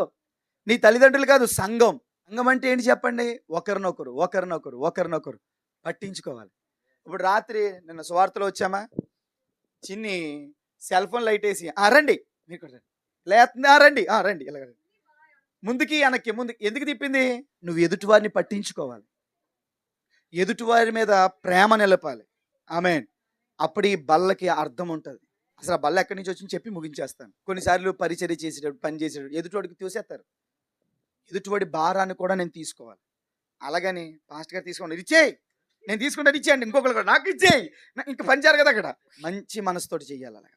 నీ తల్లిదండ్రులు కాదు. సంఘం. సంఘం అంటే ఏంటి చెప్పండి? ఒకరినొకరు పట్టించుకోవాలి. ఇప్పుడు రాత్రి నిన్న సువార్తలో వచ్చామా, చిన్ని సెల్ ఫోన్ లైట్ వేసి రండి, మీకు లేకుండా రండి ఇలా ముందుకి వెనక్కి ఎందుకు తిప్పింది? నువ్వు ఎదుటివారిని పట్టించుకోవాలి, ఎదుటివారి మీద ప్రేమ నిలపాలి. ఆమేన్. అప్పుడు ఈ బల్లకి అర్థం ఉంటుంది. అసలు ఆ బల్ల ఎక్కడి నుంచి వచ్చింది చెప్పి ముగించేస్తాను. కొన్నిసార్లు పరిచర్య చేసేటప్పుడు, పని చేసేటప్పుడు ఎదుటివాడికి తోసేస్తారు. ఎదుటివాడి భారాన్ని కూడా నేను తీసుకోవాలి. అలాగని పాస్టర్ గారు తీసుకోండి, ఇచ్చేయి, నేను తీసుకుంటాను, ఇచ్చేయండి, ఇంకొకరు కూడా నాకు ఇచ్చేయి, ఇంకా పని చేయాలి కదా. అక్కడ మంచి మనసుతోటి చెయ్యాలి. అలాగ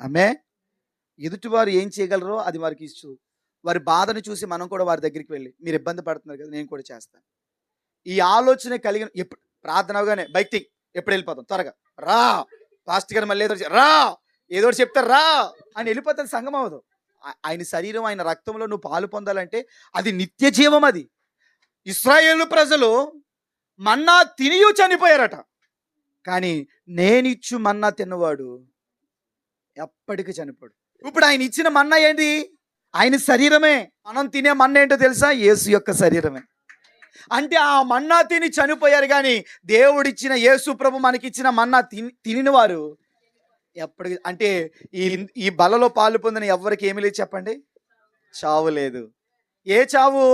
ఆమె ఎదుటివారు ఏం చేయగలరో అది వారికి ఇచ్చు. వారి బాధను చూసి మనం కూడా వారి దగ్గరికి వెళ్ళి, మీరు ఇబ్బంది పడుతున్నారు కదా, నేను కూడా చేస్తాను. ఈ ఆలోచన కలిగిన ఎప్పుడు ప్రార్థనగానే బైక్ దిగి ఎప్పుడు వెళ్ళిపోతాం, త్వరగా రా పాస్టర్ గారు, మళ్ళీ ఏదో చెప్తారు రా అని వెళ్ళిపోతుంది. సంఘం అవ్వదు. ఆయన శరీరం, ఆయన రక్తంలో నువ్వు పాలు పొందాలంటే అది నిత్య జీవం అది. ఇశ్రాయేలు ప్రజలు మన్నా తినియు చనిపోయారట. కానీ నేనిచ్చు మన్నా తిన్నవాడు ఎప్పటికీ చనిపోడు. ఇప్పుడు ఆయన ఇచ్చిన మన్నా ఏంటి? ఆయన శరీరమే. మనం తినే మన్నా ఏంటో తెలుసా? యేసు యొక్క శరీరమే. అంటే ఆ మన్నా తిని చనిపోయారు, కానీ దేవుడిచ్చిన యేసు ప్రభు మనకిచ్చిన మన్నా తినిన వారు ఎప్పటికి, అంటే ఈ ఈ బలలో పాలు పొందిన ఎవరికి ఏమి లేదు చెప్పండి? చావు లేదు. ఏ చావు?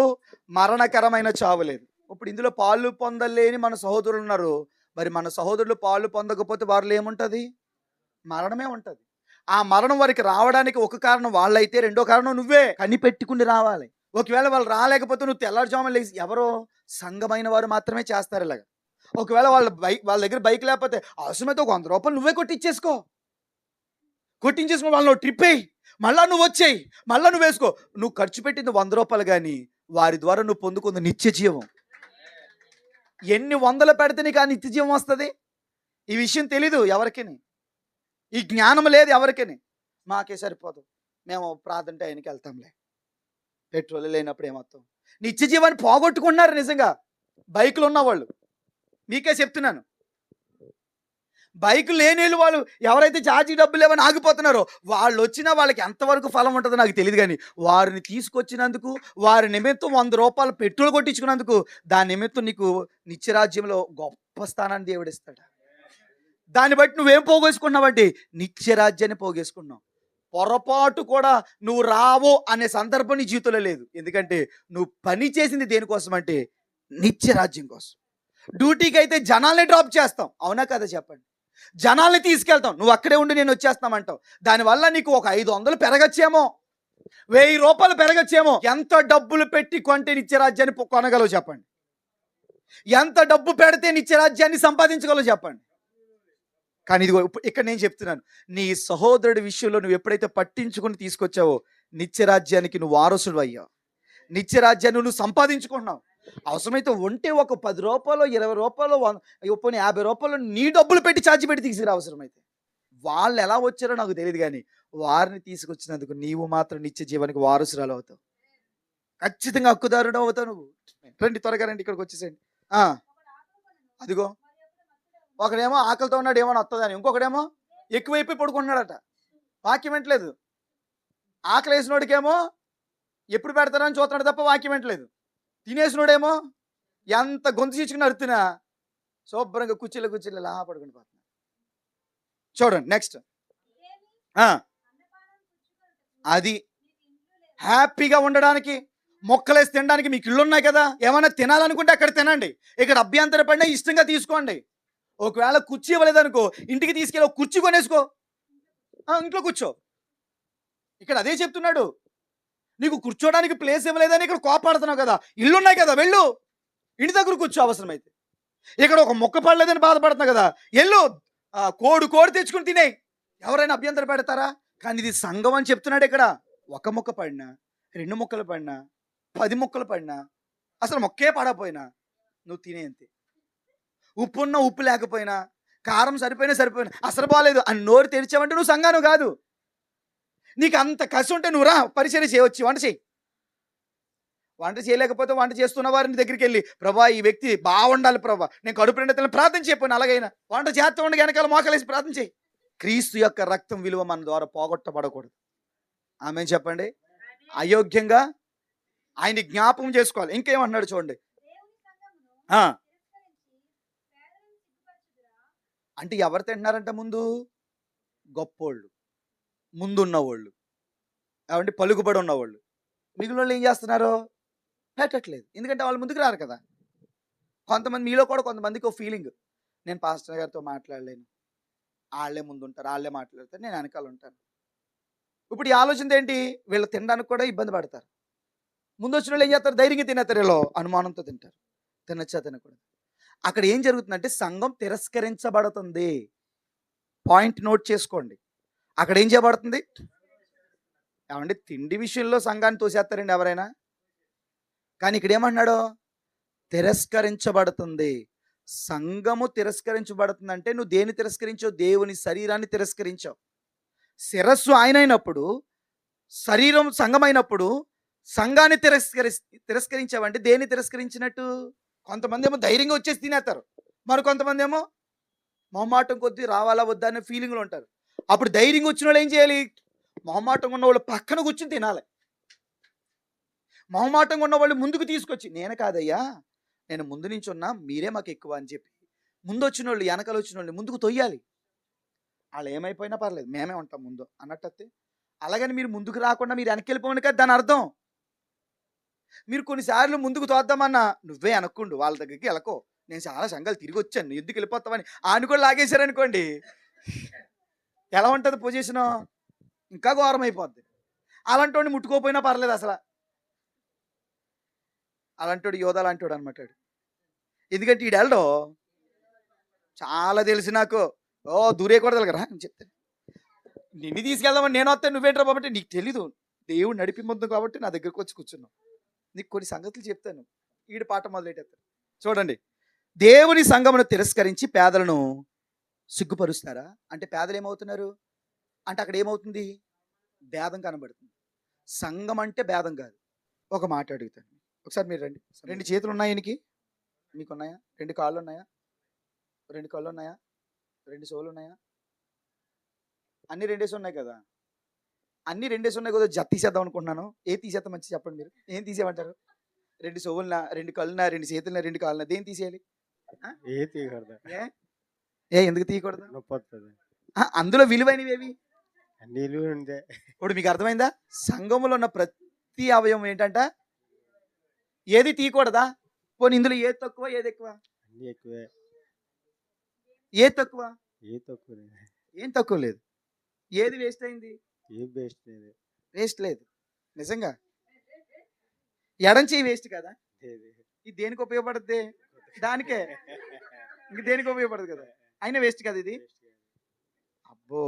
మరణకరమైన చావు లేదు. ఇప్పుడు ఇందులో పాలు పొందలేని మన సహోదరులు ఉన్నారు. మరి మన సహోదరులు పాలు పొందకపోతే వారిలో ఏముంటుంది? మరణమే ఉంటుంది. ఆ మరణం వారికి రావడానికి ఒక కారణం వాళ్ళైతే, రెండో కారణం నువ్వే కనిపెట్టుకుని రావాలి. ఒకవేళ వాళ్ళు రాలేకపోతే నువ్వు తెల్లారుజామున లేచి, ఎవరో సంఘమైన వారు మాత్రమే చేస్తారు ఇలాగ. ఒకవేళ వాళ్ళ దగ్గర బైక్ లేకపోతే అవసరమైతే ఒక 100 రూపాయలు నువ్వే కొట్టించేసుకో వాళ్ళని ట్రిప్ అయ్యి మళ్ళా నువ్వు వచ్చేయి, మళ్ళా నువ్వు వేసుకో. నువ్వు ఖర్చు పెట్టింది 100 రూపాయలు, కానీ వారి ద్వారా నువ్వు పొందుకుంది నిత్య జీవం. ఎన్ని వందలు పెడితే నీకు ఆ నిత్య జీవం వస్తుంది? ఈ విషయం తెలీదు ఎవరికి, ఈ జ్ఞానం లేదు ఎవరికి. మాకే సరిపోదు, మేము ప్రార్థన టైంకి వెళ్తాంలే, పెట్రోల్ లేనప్పుడు ఏమొస్తాం. నిత్య జీవాన్ని పోగొట్టుకున్నారు నిజంగా బైకులు ఉన్నవాళ్ళు. మీకే చెప్తున్నాను, బైక్ లేని వాళ్ళు ఎవరైతే ఛార్జీ డబ్బులు లేవని ఆగిపోతున్నారో వాళ్ళు వచ్చినా వాళ్ళకి ఎంతవరకు ఫలం ఉంటుందో నాకు తెలియదు, కానీ వారిని తీసుకొచ్చినందుకు, వారి నిమిత్తం 100 రూపాయలు పెట్రోల్ కొట్టించుకున్నందుకు, దాని నిమిత్తం నీకు నిత్యరాజ్యంలో గొప్ప స్థానాన్ని దేవుడిస్తాడు. దాన్ని బట్టి నువ్వేం పోగేసుకున్నావంటే నిత్యరాజ్యాన్ని పోగేసుకున్నావు. పొరపాటు కూడా నువ్వు రావు అనే సందర్భం నీ జీవితంలో లేదు. ఎందుకంటే నువ్వు పని చేసింది దేనికోసం అంటే నిత్యరాజ్యం కోసం. డ్యూటీకి అయితే జనాల్ని డ్రాప్ చేస్తాం, అవునా కదా చెప్పండి? జనాల్ని తీసుకెళ్తాం, నువ్వు అక్కడే ఉండి నేను వచ్చేస్తామంటావు. దానివల్ల నీకు ఒక 500 పెరగచ్చేమో, 1000 రూపాయలు పెరగచ్చేమో. ఎంత డబ్బులు పెట్టి కొంటే నిత్యరాజ్యాన్ని కొనగలవు చెప్పండి? ఎంత డబ్బు పెడితే నిత్యరాజ్యాన్ని సంపాదించగలవు చెప్పండి? కానీ ఇదిగో ఇక్కడ నేను చెప్తున్నాను, నీ సహోదరుడి విషయంలో నువ్వు ఎప్పుడైతే పట్టించుకుని తీసుకొచ్చావో నిత్యరాజ్యానికి నువ్వు వారసుడు అయ్యావు. నిత్యరాజ్యాన్ని నువ్వు సంపాదించుకుంటున్నావు. అవసరమైతే ఉంటే ఒక 10 రూపాయలు, 20 రూపాయలు, 50 రూపాయలు నీ డబ్బులు పెట్టి ఛార్జీ పెట్టి తీసుకురా. అవసరమైతే వాళ్ళు ఎలా వచ్చారో నాకు తెలియదు, కానీ వారిని తీసుకొచ్చినందుకు నీవు మాత్రం నిత్య జీవానికి వారసురాలు అవుతావు. ఖచ్చితంగా హక్కుదారుడు అవుతావు నువ్వు. రండి, త్వరగా రండి, ఇక్కడికి వచ్చేసేయండి. అదిగో ఒకడేమో ఆకలితో ఉన్నాడు, ఏమో వస్తుందని, ఇంకొకడేమో ఎక్కువైపోయి పడుకుంటున్నాడట. వాక్యం వెంటలేదు. ఆకలి వేసినోడికేమో ఎప్పుడు పెడతారని చూస్తున్నాడు తప్ప వాక్యం వెంటలేదు. తినేసినోడేమో ఎంత గొంతు చీచుకుని అరుతున్నా శుభ్రంగా కుర్చీలో లా పడుకుని పోతున్నా. చూడండి నెక్స్ట్. అది హ్యాపీగా ఉండడానికి, మొక్కలేసి తినడానికి మీకు ఇళ్ళు ఉన్నాయి కదా, ఏమైనా తినాలనుకుంటే అక్కడ తినండి. ఇక్కడ అభ్యంతర పడినా ఇష్టంగా తీసుకోండి. ఒకవేళ కుర్చీ ఇవ్వలేదనుకో, ఇంటికి తీసుకెళ్ళి ఒక కుర్చీ కొనేసుకో, ఇంట్లో కూర్చో. ఇక్కడ అదే చెప్తున్నాడు. నీకు కూర్చోడానికి ప్లేస్ ఇవ్వలేదని ఇక్కడ కోపాడుతున్నావు కదా, ఇల్లున్నాయి కదా, వెళ్ళు, ఇంటి దగ్గర కూర్చో. అవసరమైతే ఇక్కడ ఒక మొక్క పడలేదని బాధపడుతున్నావు కదా, ఎల్లు కోడి తెచ్చుకుని తినేయి. ఎవరైనా అభ్యంతరం పెడతారా? కానీ ఇది సంఘం అని చెప్తున్నాడు. ఇక్కడ ఒక మొక్క పడినా, 2 మొక్కలు పడినా, 10 మొక్కలు పడినా, అసలు మొక్కే పడకపోయినా నువ్వు తినేంతే. ఉప్పు ఉన్నా, ఉప్పు లేకపోయినా, కారం సరిపోయినా, అసలు బాగాలేదు అని నోరు తెరిచావంటే నువ్వు సంఘాను కాదు. నీకు అంత కసి ఉంటే నువ్వు రా, పరిచర్య చేయవచ్చు, వంట చేయి. వంట చేయలేకపోతే వంట చేస్తున్న వారిని దగ్గరికి వెళ్ళి, ప్రభా ఈ వ్యక్తి బాగుండాలి ప్రభా, నేను కడుపు నిండా ప్రార్థన చెప్పాను. అలాగైనా వంట చేస్తూ ఉండి వెనకాల మోకలేసి ప్రార్థన చేయి. క్రీస్తు యొక్క రక్తం విలువ మన ద్వారా పోగొట్టబడకూడదు. ఆమేన్ చెప్పండి. అయోగ్యంగా ఆయన్ని జ్ఞాపకం చేసుకోవాలి. ఇంకేమంటున్నాడు చూడండి. అంటే ఎవరు తింటున్నారంట? ముందు గొప్పోళ్ళు, ముందున్నవాళ్ళు, ఏమంటే పలుకుబడి ఉన్నవాళ్ళు. మిగిలిన వాళ్ళు ఏం చేస్తున్నారు? పెట్టట్లేదు. ఎందుకంటే వాళ్ళు ముందుకు రారు కదా. కొంతమంది, మీలో కూడా కొంతమందికి ఒక ఫీలింగ్, నేను పాస్టర్ గారితో మాట్లాడలేను, వాళ్ళే ముందుంటారు, వాళ్ళే మాట్లాడతారు, నేను వెనకాల ఉంటాను. ఇప్పుడు ఈ ఆలోచన ఏంటి? వీళ్ళు తినడానికి కూడా ఇబ్బంది పడతారు. ముందు వచ్చిన వాళ్ళు ఏం చేస్తారు? ధైర్యంగా తినేస్తారు, వీళ్ళు అనుమానంతో తింటారు. తినచ్చా తినకూడదు. అక్కడ ఏం జరుగుతుందంటే సంఘం తిరస్కరించబడుతుంది. పాయింట్ నోట్ చేసుకోండి. అక్కడ ఏం చేయబడుతుంది? ఏమంటే తిండి విషయంలో సంఘాన్ని తోసేస్తారండి ఎవరైనా? కానీ ఇక్కడ ఏమంటున్నాడు? తిరస్కరించబడుతుంది. సంఘము తిరస్కరించబడుతుంది అంటే నువ్వు దేన్ని తిరస్కరించావు? దేవుని శరీరాన్ని తిరస్కరించావు. శిరస్సు ఆయన అయినప్పుడు శరీరం సంఘమైనప్పుడు సంఘాన్ని తిరస్కరించావంటే దేన్ని తిరస్కరించినట్టు? కొంతమంది ఏమో ధైర్యంగా వచ్చేసి తినేస్తారు. మరి కొంతమంది ఏమో మొహమాటం కొద్దీ రావాలా వద్దా అనే ఫీలింగ్లో ఉంటారు. అప్పుడు ధైర్యంగా వచ్చిన వాళ్ళు ఏం చేయాలి? మొహమాటంగా ఉన్న వాళ్ళు పక్కన కూర్చొని తినాలి. మొహమాటంగా ఉన్న వాళ్ళు ముందుకు తీసుకొచ్చి, నేను కాదయ్యా, నేను ముందు నుంచి ఉన్నా, మీరే మాకు ఎక్కువ అని చెప్పి ముందు వచ్చిన వాళ్ళు వెనకాల వచ్చిన వాళ్ళు ముందుకు తొయ్యాలి. వాళ్ళు ఏమైపోయినా పర్లేదు, మేమే ఉంటాం ముందు అన్నట్టు. అలాగని మీరు ముందుకు రాకుండా మీరు వెనక్కి వెళ్ళిపోండి కదా దాని అర్థం. మీరు కొన్నిసార్లు ముందుకు తోద్దామన్నా, నువ్వే అనుకుండు వాళ్ళ దగ్గరికి వెళ్ళకో, నేను చాలా సంఘాలు తిరిగి వచ్చాను, నువ్వు ఎందుకు వెళ్ళిపోతావని ఆయన కూడా లాగేశారనుకోండి, ఎలా ఉంటుంది పొజిషను? ఇంకా ఘోరం అయిపోద్ది. అలాంటి ముట్టుకోపోయినా పర్లేదు అసలు. అలాంటి యోధ లాంటి అనమాట. ఎందుకంటే ఈడు వెళ్ళడం చాలా తెలుసు నాకు. ఓ దూరే కూడా తెలగరా అని చెప్తాను. నిన్ను తీసుకెళ్దామని నేను వస్తాను, నువ్వేంట్రా బాబు నీకు తెలీదు. దేవుడు నడిపిమందు కాబట్టి నా దగ్గరకు వచ్చి కూర్చున్నావు. నీకు కొన్ని సంగతులు చెప్తాను. ఈడు పాట మొదలెట్టేస్తాను. చూడండి, దేవుని సంఘమును తిరస్కరించి పేదలను సిగ్గుపరుస్తారా? అంటే పేదలు ఏమవుతున్నారు అంటే అక్కడ ఏమవుతుంది? భేదం కనబడుతుంది. సంఘం అంటే భేదం కాదు. ఒక మాట అడుగుతాను, ఒకసారి మీరు రండి. 2 చేతులు ఉన్నాయి ఈయనకి, మీకున్నాయా? 2 కాళ్ళు ఉన్నాయా? 2 కళ్ళు ఉన్నాయా? 2 చెవులు ఉన్నాయా? అన్ని 2 ఉన్నాయి కదా. అన్ని 2 ఉన్నాయి కదా. జత తీసేద్దాం అనుకుంటున్నాను. ఏది తీసేద్దాం మంచి చెప్పండి మీరు. ఏం తీసేయమంటారు? 2 చెవులనా, 2 కళ్ళునా, 2 చేతులనా, 2 కాళ్ళనా, దేని తీసేయాలి? ఎందుకు తీయకూడదు? అందులో విలువైనవి ఏవి? ఇప్పుడు మీకు అర్థమైందా? సంఘములో ఉన్న ప్రతి అవయవం ఏంటంట, ఏది తీయకూడదా? పోనీ ఇందులో ఏది తక్కువ ఏది ఎక్కువ? ఏది తక్కువ? ఏం తక్కువ లేదు. ఏది వేస్ట్ అయింది? వేస్ట్ లేదు. నిజంగా ఎడం చెయ్యి వేస్ట్ కదా. ఇది దేనికి ఉపయోగపడుద్ది? దానికే. ఇంక దేనికి ఉపయోగపడదు కదా. అయినా వేస్ట్ కదా ఇది. అబ్బో,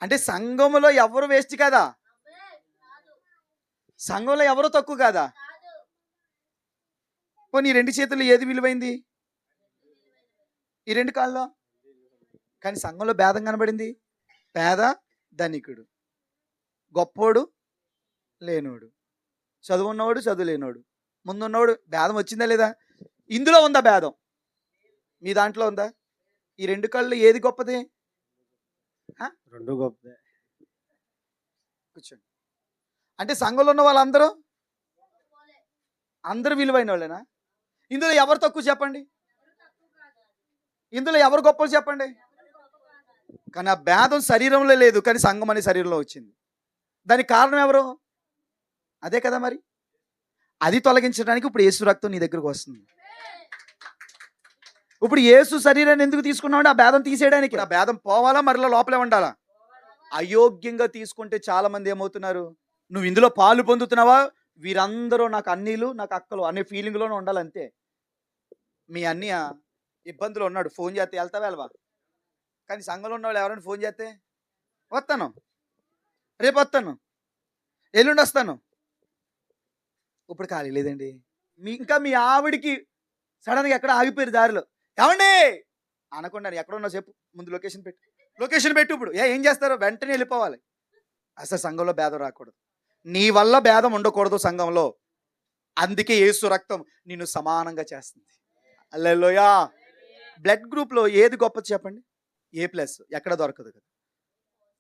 అంటే సంఘములో ఎవరు వేస్ట్ కదా, సంఘంలో ఎవరు తక్కువ కదా. పోనీ 2 చేతులు ఏది విలువైంది? ఈ 2 కాళ్ళలో. కానీ సంఘంలో భేదం కనబడింది. పేద ధనికుడు, గొప్పోడు లేనోడు, చదువు ఉన్నవాడు చదువు లేనోడు, ముందున్నవాడు. భేదం వచ్చిందా లేదా? ఇందులో ఉందా భేదం? మీ దాంట్లో ఉందా? ఈ 2 కళ్ళు ఏది గొప్పది? 2 గొప్పదే. కూర్చోండి. అంటే సంఘంలో ఉన్న వాళ్ళందరూ అందరూ విలువైన వాళ్ళేనా? ఇందులో ఎవరు తక్కువ చెప్పండి? ఇందులో ఎవరు గొప్పలు చెప్పండి? కానీ ఆ భేదం శరీరంలో లేదు, కానీ సంఘం అనే శరీరంలో వచ్చింది. దానికి కారణం ఎవరు? అదే కదా. మరి అది తొలగించడానికి ఇప్పుడు యేసు రక్తం నీ దగ్గరకు వస్తుంది. ఇప్పుడు యేసు శరీరాన్ని ఎందుకు తీసుకున్నామంటే ఆ భేదం తీసేయడానికి. ఆ భేదం పోవాలా, మరలా లోపలే ఉండాలా? అయోగ్యంగా తీసుకుంటే చాలా మంది ఏమవుతున్నారు, నువ్వు ఇందులో పాలు పొందుతున్నావా, వీరందరూ నాకు అన్నీలు నాకు అక్కలు అనే ఫీలింగ్లోనే ఉండాలంతే. మీ అన్నయ్య ఇబ్బందులు ఉన్నాడు, ఫోన్ చేస్తే వెళ్తావా వెళ్ళవా? కానీ సంఘంలో ఉన్న వాళ్ళు ఎవరైనా ఫోన్ చేస్తే వస్తాను, రేపు వస్తాను, ఎల్లుండి వస్తాను. ఇప్పుడు ఖాళీ లేదండి. ఇంకా మీ ఆవిడికి సడన్గా ఎక్కడ ఆగిపోయారు దారిలో, ఏమండి అనకుండా ఎక్కడున్నా చెప్పు, ముందు లొకేషన్ పెట్టు. ఇప్పుడు ఏం చేస్తారో వెంటనే వెళ్ళిపోవాలి. అసలు సంఘంలో భేదం రాకూడదు. నీ వల్ల భేదం ఉండకూడదు సంఘంలో. అందుకే యేసు రక్తం నిన్ను సమానంగా చేస్తుంది. హల్లెలూయా. బ్లడ్ గ్రూప్లో ఏది గొప్పది చెప్పండి? A+ ఎక్కడ దొరకదు కదా,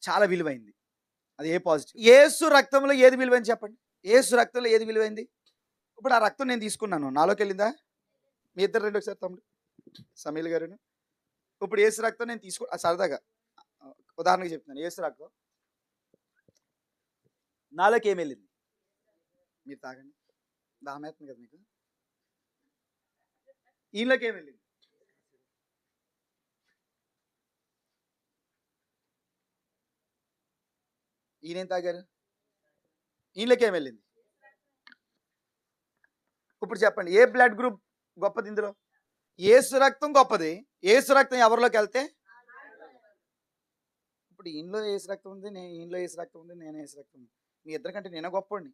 చాలా విలువైంది. అది A పాజిటివ్. యేసు రక్తంలో ఏది విలువైంది చెప్పండి? యేసు రక్తంలో ఏది విలువైంది? ఇప్పుడు ఆ రక్తం నేను తీసుకున్నాను, నాలోకి వెళ్ళిందా? మీ ఇద్దరు రెండు ఒకసారి తమ్ముడు సమీల్ గారును. ఇప్పుడు యేసు రక్తం నేను సరదాగా ఉదాహరణకి చెప్తున్నాను. యేసు రక్తం నాలోకి ఏమి వెళ్ళింది? మీరు తాగండి, దాహమేస్తుంది కదా మీకు. ఈయనలోకి ఏమి వెళ్ళింది? ఈయనేం తాగారు? ఈయనలోకి ఏమి వెళ్ళింది? ఇప్పుడు చెప్పండి, ఏ బ్లడ్ గ్రూప్ గొప్పది ఇందులో? యేసు రక్తం గొప్పది. యేసు రక్తం ఎవరిలోకి వెళ్తే, ఇప్పుడు ఈయనలో యేసు రక్తం ఉంది, ఈయనలో యేసు రక్తం ఉంది, నేను యేసు రక్తం ఉంది, మీ ఇద్దరికంటే నేనే గొప్పండి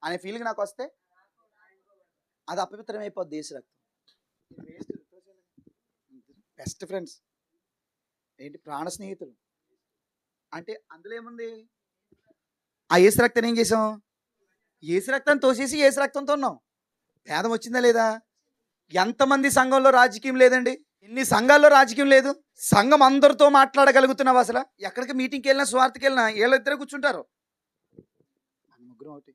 అనే ఫీలింగ్ నాకు వస్తే అది అపవిత్రం అయిపోద్ది. యేసు రక్తం బెస్ట్ ఫ్రెండ్స్ ఏంటి, ప్రాణ స్నేహితులు. అంటే అందులో ఏముంది? ఆ యేసు రక్తాన్ని ఏం చేసాం? యేసు రక్తాన్ని తోసేసి యేసు రక్తంతో ఉన్నాం. భేదం వచ్చిందా లేదా? ఎంతమంది సంఘంలో రాజకీయం లేదండి? ఇన్ని సంఘాల్లో రాజకీయం లేదు. సంఘం అందరితో మాట్లాడగలుగుతున్నావు అసలు? ఎక్కడికి మీటింగ్కి వెళ్ళినా స్వార్థకి వెళ్ళినా వీళ్ళిద్దరే కూర్చుంటారు. మన ముగ్గురం ఒకటి.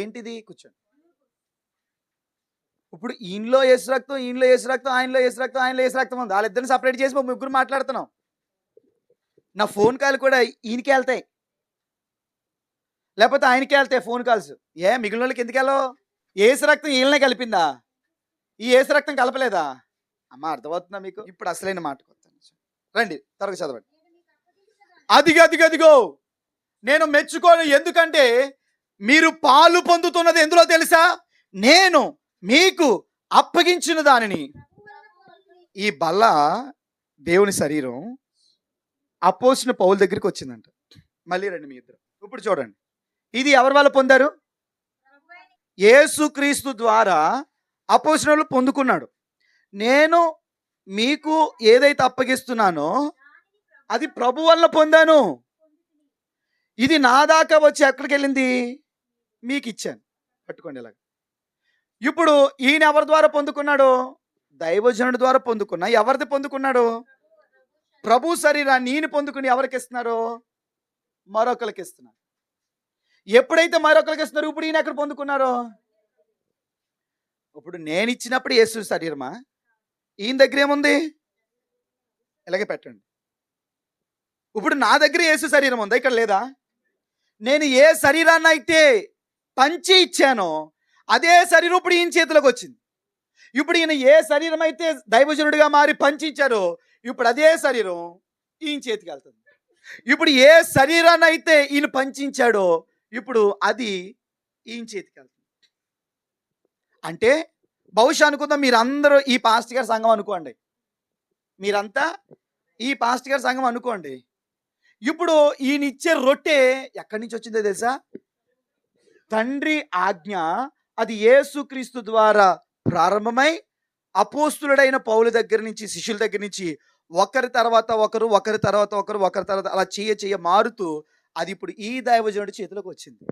ఏంటిది? కూర్చోండి. ఇప్పుడు ఈయనలో యేసు రక్తం, ఈయనలో యేసు రక్తం, ఆయనలో యేసు రక్తం, ఆయనలో యేసు రక్తం ఉంది. వాళ్ళిద్దరిని సపరేట్ చేసి మా ముగ్గురు మాట్లాడుతున్నాం. నా ఫోన్ కాల్ కూడా ఈయనకే వెళ్తాయి, లేకపోతే ఆయనకే వెళ్తాయి ఫోన్ కాల్స్. మిగిలిన వాళ్ళకి ఎందుకు వెళ్ళవు? యేసు రక్తం ఈయననే కలిపిందా? ఈ యేసు రక్తం కలపలేదా? అమ్మ అర్థమవుతుందా మీకు? ఇప్పుడు అసలైన మాట కొత్తాను. రండి త్వరగా చదవండి. అదిగో నేను మెచ్చుకోను. ఎందుకంటే మీరు పాలు పొందుతున్నది ఎందులో తెలుసా? నేను మీకు అప్పగించిన దానిని. ఈ బల్ల దేవుని శరీరం అపోసిన పౌలు దగ్గరికి వచ్చిందంట. మళ్ళీ రండి మీ ఇద్దరు. ఇప్పుడు చూడండి, ఇది ఎవరి వల్ల పొందారు? యేసుక్రీస్తు ద్వారా అపోస్తలులు పొందుకున్నాడు. నేను మీకు ఏదైతే అప్పగిస్తున్నానో అది ప్రభు వల్ల పొందాను. ఇది నా దాకా వచ్చి ఎక్కడికి వెళ్ళింది? మీకు ఇచ్చాను. పట్టుకోండి ఇలాగ. ఇప్పుడు ఈయన ఎవరి ద్వారా పొందుకున్నాడు? దైవజనుడి ద్వారా పొందుకున్నా. ఎవరిది పొందుకున్నాడు? ప్రభు శరీరాన్ని ఈయన పొందుకుని ఎవరికి ఇస్తున్నారు? మరొకరికి ఇస్తున్నారు. ఎప్పుడైతే మరొకరికి ఇస్తున్నారు, ఇప్పుడు ఈయన ఎక్కడ పొందుకున్నారు? ఇప్పుడు నేను ఇచ్చినప్పుడు యేసు శరీరమా? ఈయన దగ్గర ఏముంది? ఇలాగే పెట్టండి. ఇప్పుడు నా దగ్గర యేసు శరీరం ఉందా? ఇక్కడ లేదా? నేను ఏ శరీరాన్ని అయితే పంచి ఇచ్చానో అదే శరీరం ఇప్పుడు ఈయన చేతిలోకి వచ్చింది. ఇప్పుడు ఈయన ఏ శరీరం అయితే దైవజనుడిగా మారి పంచి ఇచ్చారో ఇప్పుడు అదే శరీరం ఈయన చేతికి వెళ్తుంది. ఇప్పుడు ఏ శరీరాన్ని అయితే ఈయన పంచించాడో ఇప్పుడు అది ఈయన చేతికి వెళ్తుంది. అంటే బహుశా అనుకుందాం, మీరందరూ ఈ పాస్టర్ గారి సంఘం అనుకోండి. మీరంతా ఈ పాస్టర్ గారి సంఘం అనుకోండి. ఇప్పుడు ఈయన ఇచ్చే రొట్టె ఎక్కడి నుంచి వచ్చిందో తెలుసా? తండ్రి ఆజ్ఞ. అది యేసుక్రీస్తు ద్వారా ప్రారంభమై అపోస్తులుడైన పౌలు దగ్గర నుంచి, శిష్యుల దగ్గర నుంచి ఒకరి తర్వాత ఒకరు, ఒకరి తర్వాత ఒకరు, ఒకరి తర్వాత అలా చెయ్య మారుతూ అది ఇప్పుడు ఈ దైవజనుడి చేతిలోకి వచ్చింది.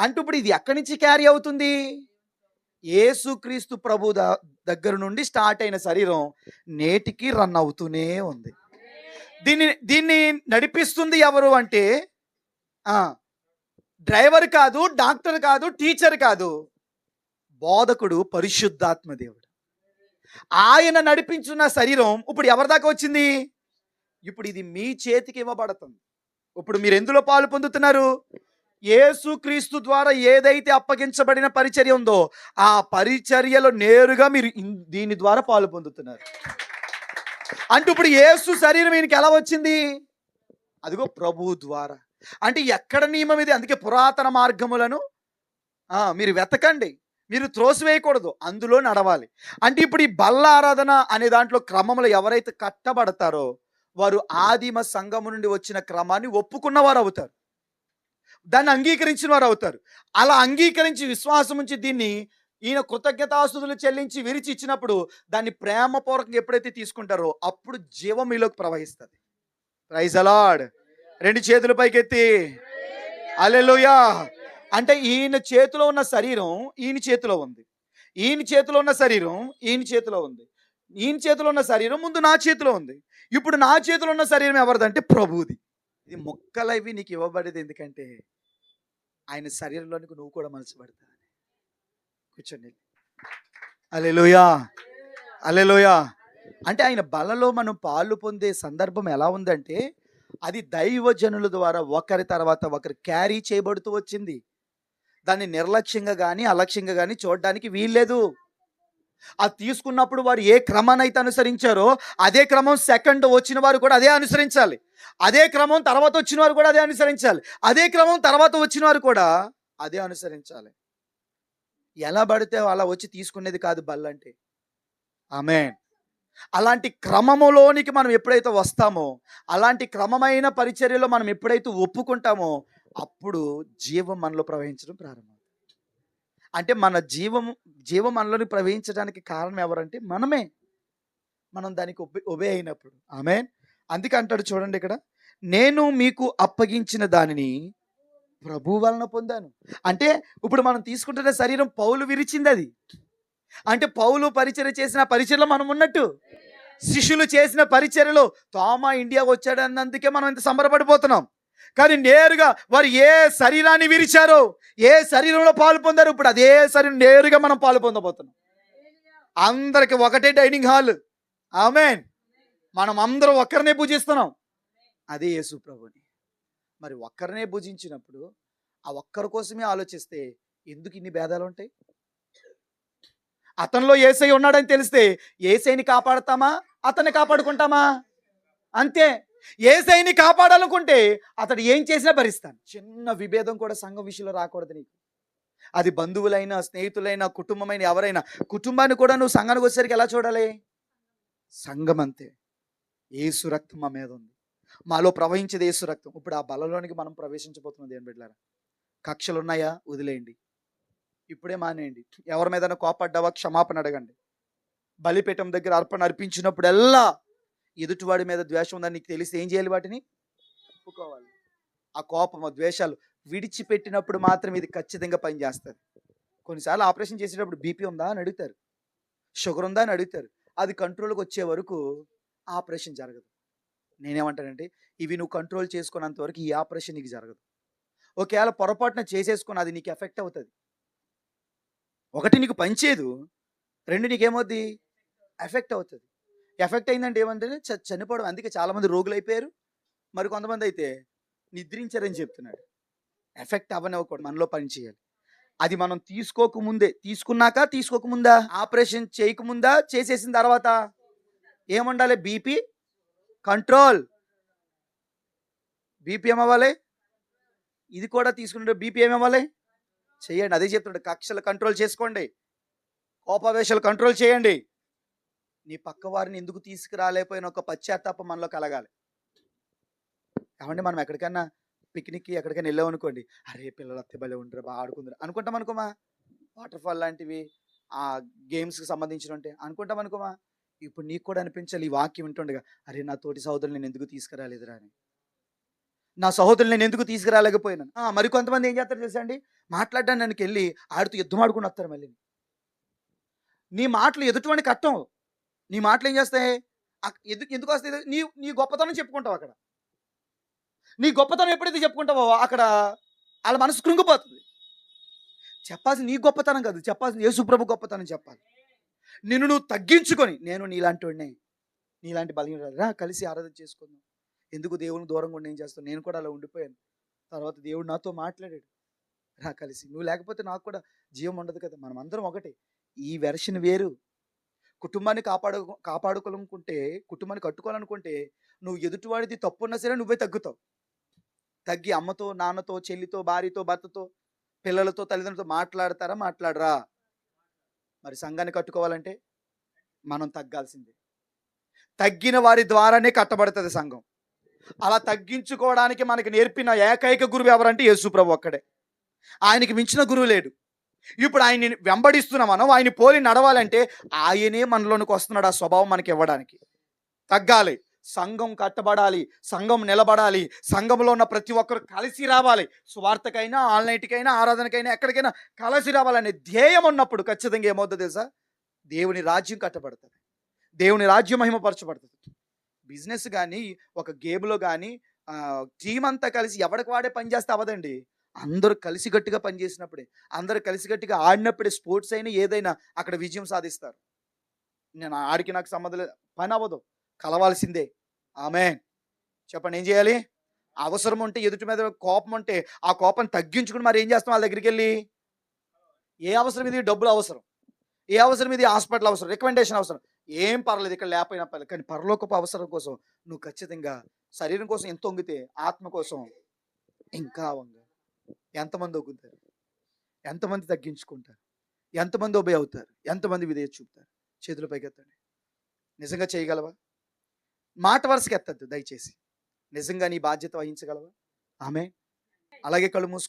అంటే ఇప్పుడు ఇది ఎక్కడి నుంచి క్యారీ అవుతుంది? యేసుక్రీస్తు ప్రభు దగ్గర నుండి స్టార్ట్ అయిన శరీరం నేటికి రన్ అవుతూనే ఉంది. దీన్ని నడిపిస్తుంది ఎవరు అంటే డ్రైవర్ కాదు, డాక్టర్ కాదు, టీచర్ కాదు, బోధకుడు పరిశుద్ధాత్మ దేవుడు. ఆయన నడిపించున్న శరీరం ఇప్పుడు ఎవరి దాకా వచ్చింది? ఇప్పుడు ఇది మీ చేతికి ఇవ్వబడుతుంది. ఇప్పుడు మీరు ఎందులో పాలు పొందుతున్నారు? యేసుక్రీస్తు ద్వారా ఏదైతే అప్పగించబడిన పరిచర్య ఉందో ఆ పరిచర్యలో నేరుగా మీరు దీని ద్వారా పాలు పొందుతున్నారు. అంటే ఇప్పుడు యేసు శరీరం ఈయనకి ఎలా వచ్చింది? అదిగో ప్రభు ద్వారా. అంటే ఎక్కడ నియమం ఇది? అందుకే పురాతన మార్గములను మీరు వెతకండి, మీరు త్రోసివేయకూడదు, అందులో నడవాలి. అంటే ఇప్పుడు ఈ బల్ల ఆరాధన అనే దాంట్లో క్రమంలో ఎవరైతే కట్టబడతారో వారు ఆదిమ సంఘము నుండి వచ్చిన క్రమాన్ని ఒప్పుకున్న వారు అవుతారు, దాన్ని అంగీకరించిన వారు అవుతారు. అలా అంగీకరించి విశ్వాసం ఉంచి దీన్ని ఈయన కృతజ్ఞతాస్తుతులు చెల్లించి విరిచి ఇచ్చినప్పుడు దాన్ని ప్రేమపూర్వకంగా ఎప్పుడైతే తీసుకుంటారో అప్పుడు జీవం మీలోకి ప్రవహిస్తుంది. Praise the lord. రెండు చేతుల పైకెత్తి హల్లెలూయా. అంటే ఈయన చేతిలో ఉన్న శరీరం ఈయన చేతిలో ఉంది, ఈయన చేతిలో ఉన్న శరీరం ఈయన చేతిలో ఉంది, ఈయన చేతిలో ఉన్న శరీరం ముందు నా చేతిలో ఉంది. ఇప్పుడు నా చేతిలో ఉన్న శరీరం ఎవరిదంటే ప్రభుది. ఇది మొక్కలవి నీకు ఇవ్వబడేది ఎందుకంటే ఆయన శరీరంలోనికి నువ్వు కూడా మలచబడతా. కూర్చోండి. హల్లెలూయా, హల్లెలూయా. అంటే ఆయన బలలో మనం పాలు పొందే సందర్భం ఎలా ఉందంటే అది దైవజనుల ద్వారా ఒకరి తర్వాత ఒకరు క్యారీ చేయబడుతూ వచ్చింది. దాన్ని నిర్లక్ష్యంగా కానీ అలక్ష్యంగా కానీ చూడడానికి వీల్లేదు. అది తీసుకున్నప్పుడు వారు ఏ క్రమాన్ని అయితే అనుసరించారో అదే క్రమం సెకండ్ వచ్చిన వారు కూడా అదే అనుసరించాలి, అదే క్రమం తర్వాత వచ్చిన వారు కూడా అదే అనుసరించాలి, అదే క్రమం తర్వాత వచ్చిన వారు కూడా అదే అనుసరించాలి. ఎలా పడితే అలా వచ్చి తీసుకునేది కాదు బల్లంటే. ఆమేన్. అలాంటి క్రమములోనికి మనం ఎప్పుడైతే వస్తామో, అలాంటి క్రమమైన పరిచర్యలో మనం ఎప్పుడైతే ఒప్పుకుంటామో అప్పుడు జీవం మనలో ప్రవహించడం ప్రారంభం. అంటే మన జీవం మనలోని ప్రవహించడానికి కారణం ఎవరంటే మనమే, మనం దానికి ఒబే అయినప్పుడు. ఆమేన్. అందుకే అంటాడు చూడండి ఇక్కడ, నేను మీకు అప్పగించిన దానిని ప్రభు వలన పొందాను. అంటే ఇప్పుడు మనం తీసుకుంటున్న శరీరం పౌలు విరిచింది అది. అంటే పౌలు పరిచర్య చేసిన పరిచర్యలో మనం ఉన్నట్టు, శిష్యులు చేసిన పరిచర్యలో తోమా ఇండియాకు వచ్చాడన్నందుకే మనం ఇంత సంబరపడిపోతున్నాం. కానీ నేరుగా వారు ఏ శరీరాన్ని విరిచారో, ఏ శరీరంలో పాలు పొందారో, ఇప్పుడు అదే శరీరం నేరుగా మనం పాలు పొందబోతున్నాం. అందరికి ఒకటే డైనింగ్ హాల్. ఆమేన్. మనం అందరం ఒక్కరినే పూజిస్తున్నాం, అదే యేసు ప్రభుని. మరి ఒక్కరినే పూజించినప్పుడు ఆ ఒక్కరి కోసమే ఆలోచిస్తే ఎందుకు ఇన్ని భేదాలు ఉంటాయి? అతనిలో యేసయ్య ఉన్నాడని తెలిస్తే యేసయ్యని కాపాడతామా, అతన్ని కాపాడుకుంటామా? అంతే. యేసయ్యని కాపాడాలనుకుంటే అతడు ఏం చేసినా భరిస్తాను. చిన్న విభేదం కూడా సంఘం విషయంలో రాకూడదు నీకు. అది బంధువులైనా, స్నేహితులైనా, కుటుంబమైన ఎవరైనా. కుటుంబాన్ని కూడా నువ్వు సంఘానికి వచ్చేసరికి ఎలా చూడాలి? సంఘం అంతే. యేసు రక్తం మా మీద ఉంది, మాలో ప్రవహించేది యేసు రక్తం. ఇప్పుడు ఆ బలంలోనికి మనం ప్రవేశించబోతున్నాం. దేవుని బిడ్డలారా, కక్షలు ఉన్నాయా? వదిలేయండి, ఇప్పుడే మానేయండి. ఎవరి మీద కోపడ్డావా? క్షమాపణ అడగండి. బలిపీఠం దగ్గర అర్పణ అర్పించినప్పుడల్లా ఎదుటివాడి మీద ద్వేషం ఉందని నీకు తెలిస్తే ఏం చేయాలి? వాటిని ఒప్పుకోవాలి. ఆ కోపం, ఆ ద్వేషాలు విడిచిపెట్టినప్పుడు మాత్రం ఇది ఖచ్చితంగా పనిచేస్తుంది. కొన్నిసార్లు ఆపరేషన్ చేసేటప్పుడు బీపీ ఉందా అని అడుగుతారు, షుగర్ ఉందా అని అడుగుతారు. అది కంట్రోల్కి వచ్చే వరకు ఆపరేషన్ జరగదు. నేనేమంటానంటే, ఇవి నువ్వు కంట్రోల్ చేసుకున్నంత వరకు ఈ ఆపరేషన్ నీకు జరగదు. ఒకవేళ పొరపాటున చేసేసుకుని అది నీకు ఎఫెక్ట్ అవుతుంది. ఒకటి నీకు పనిచేయదు, రెండు నీకేమవుద్ది? ఎఫెక్ట్ అవుతుంది. ఎఫెక్ట్ అయిందంటే ఏమంటే చనిపోవడం. అందుకే చాలామంది రోగులు అయిపోయారు, మరి కొంతమంది అయితే నిద్రించారని చెప్తున్నాడు. ఎఫెక్ట్ అవ్వనివ్వకూడదు, మనలో పని చేయాలి. అది మనం తీసుకోకముందే, తీసుకున్నాక తీసుకోకముందా, ఆపరేషన్ చేయకముందా, చేసేసిన తర్వాత ఏముండాలి? BP control. బీపీ ఏమవ్వాలి? ఇది కూడా తీసుకుంటే బీపీ ఏమవ్వాలి? చేయండి. అదే చెప్తాడు, కక్షలు కంట్రోల్ చేసుకోండి, కోపావేశాలు కంట్రోల్ చేయండి. నీ పక్క వారిని ఎందుకు తీసుకురాలేకపోయిన ఒక పశ్చాత్తాపం మనలో కలగాలి. కాబట్టి మనం ఎక్కడికైనా పిక్నిక్కి ఎక్కడికైనా వెళ్ళామనుకోండి, అరే పిల్లలు అత్తే భలే ఉండరు, బాగా ఆడుకుందరు అనుకుంటాం అనుకోమా. వాటర్ ఫాల్ లాంటివి, ఆ గేమ్స్కి సంబంధించిన ఉంటే అనుకుంటాం అనుకోమా. ఇప్పుడు నీకు కూడా అనిపించాలి ఈ వాక్యం వింటుండగా, అరే నా తోటి సహోదరులు నేను ఎందుకు తీసుకురాలేదురా అని, నా సహోదరులు నేను ఎందుకు తీసుకురాలేకపోయినాను. మరి కొంతమంది ఏం చేస్తారు తెలుసా అండి, మాట్లాడడానికి నన్ను వెళ్ళి ఆడితో యుద్ధం ఆడుకుని వస్తారు. మళ్ళీ నీ మాటలు ఎదుటివాడిని కట్టం. నీ మాటలు ఏం చేస్తాయి? ఎందుకు వస్తాయి? నీ గొప్పతనం చెప్పుకుంటావు అక్కడ. నీ గొప్పతనం ఎప్పుడైతే చెప్పుకుంటావో అక్కడ వాళ్ళ మనసు కృంగిపోతుంది. చెప్పాల్సింది నీ గొప్పతనం కాదు, చెప్పాల్సింది యేసుప్రభు గొప్పతనం చెప్పాలి. నిన్ను నువ్వు తగ్గించుకొని, నేను నీలాంటి వాడినే, నీలాంటి బలహీనుడు రా కలిసి ఆరాధన చేసుకుందాం. ఎందుకు దేవుని దూరంగా ఉండి ఏం చేస్తాను? నేను కూడా అలా ఉండిపోయాను. తర్వాత దేవుడు నాతో మాట్లాడాడు, రా కలిసి. నువ్వు లేకపోతే నాకు కూడా జీవం ఉండదు కదా. మనం అందరం ఒకటే. ఈ వెర్షన్ వేరు. కుటుంబాన్ని కాపాడుకోవాలనుకుంటే, కుటుంబాన్ని కట్టుకోవాలనుకుంటే నువ్వు ఎదుటివాడిది తప్పున్నా సరే నువ్వే తగ్గుతావు. తగ్గి అమ్మతో, నాన్నతో, చెల్లితో, భార్యతో, భర్తతో, పిల్లలతో, తల్లిదండ్రులతో మాట్లాడతారా? మాట్లాడరా? మరి సంఘాన్ని కట్టుకోవాలంటే మనం తగ్గాల్సిందే. తగ్గిన వారి ద్వారానే కట్టబడుతుంది సంఘం. అలా తగ్గించుకోవడానికి మనకి నేర్పిన ఏకైక గురువు ఎవరంటే యేసుప్రభు ఒక్కడే. ఆయనకి మించిన గురువు లేడు. ఇప్పుడు ఆయన్ని వెంబడిస్తున్నాం మనం, ఆయన పోలి నడవాలంటే ఆయనే మనలోనికి వస్తున్నాడు ఆ స్వభావం మనకి ఇవ్వడానికి. తగ్గాలి, సంఘం కట్టబడాలి, సంఘం నిలబడాలి, సంఘంలో ఉన్న ప్రతి ఒక్కరు కలిసి రావాలి. స్వార్థకైనా, ఆన్లైన్కైనా, ఆరాధనకైనా, ఎక్కడికైనా కలిసి రావాలనే ధ్యేయం ఉన్నప్పుడు ఖచ్చితంగా ఏమవుతుందో తెలుసా? దేవుని రాజ్యం కట్టబడుతుంది, దేవుని రాజ్యం మహిమపరచబడుతుంది. బిజినెస్ కానీ, ఒక గేమ్లో కానీ టీం అంతా కలిసి ఎవరికి వాడే పని చేస్తే అవ్వదండి. అందరూ కలిసికట్టుగా పనిచేసినప్పుడే, అందరూ కలిసికట్టుగా ఆడినప్పుడే స్పోర్ట్స్ అయినా ఏదైనా అక్కడ విజయం సాధిస్తారు. నేను ఆడికి నాకు సంబంధం లేదు, పని అవ్వదు, కలవాల్సిందే. ఆమేన్. చెప్పండి, ఏం చేయాలి? అవసరం ఉంటే, ఎదుటి మీద కోపం ఉంటే ఆ కోపం తగ్గించుకుని మరి ఏం చేస్తాం? వాళ్ళ దగ్గరికి వెళ్ళి ఏ అవసరం ఇది? డబ్బులు అవసరం, ఏ అవసరం ఇది? హాస్పిటల్ అవసరం, రికమెండేషన్ అవసరం, ఏం పర్లేదు, ఇక్కడ లేకపోయినా పర్లేదు. కానీ పరలోకపు అవసరం కోసం నువ్వు ఖచ్చితంగా శరీరం కోసం ఎంత వంగితే ఆత్మ కోసం ఇంకా వంగ. ఎంతమంది ఒగ్గుతారు? ఎంతమంది తగ్గించుకుంటారు? ఎంతమంది ఒబే అవుతారు? ఎంతమంది విధేయత చూపుతారు? చేతుల పైకి ఎత్తండి. నిజంగా చేయగలవా? మాట వరుసకి ఎత్తద్దు దయచేసి. నిజంగా నీ బాధ్యత వహించగలవా? ఆమె అలాగే కళ్ళు మూసుకో.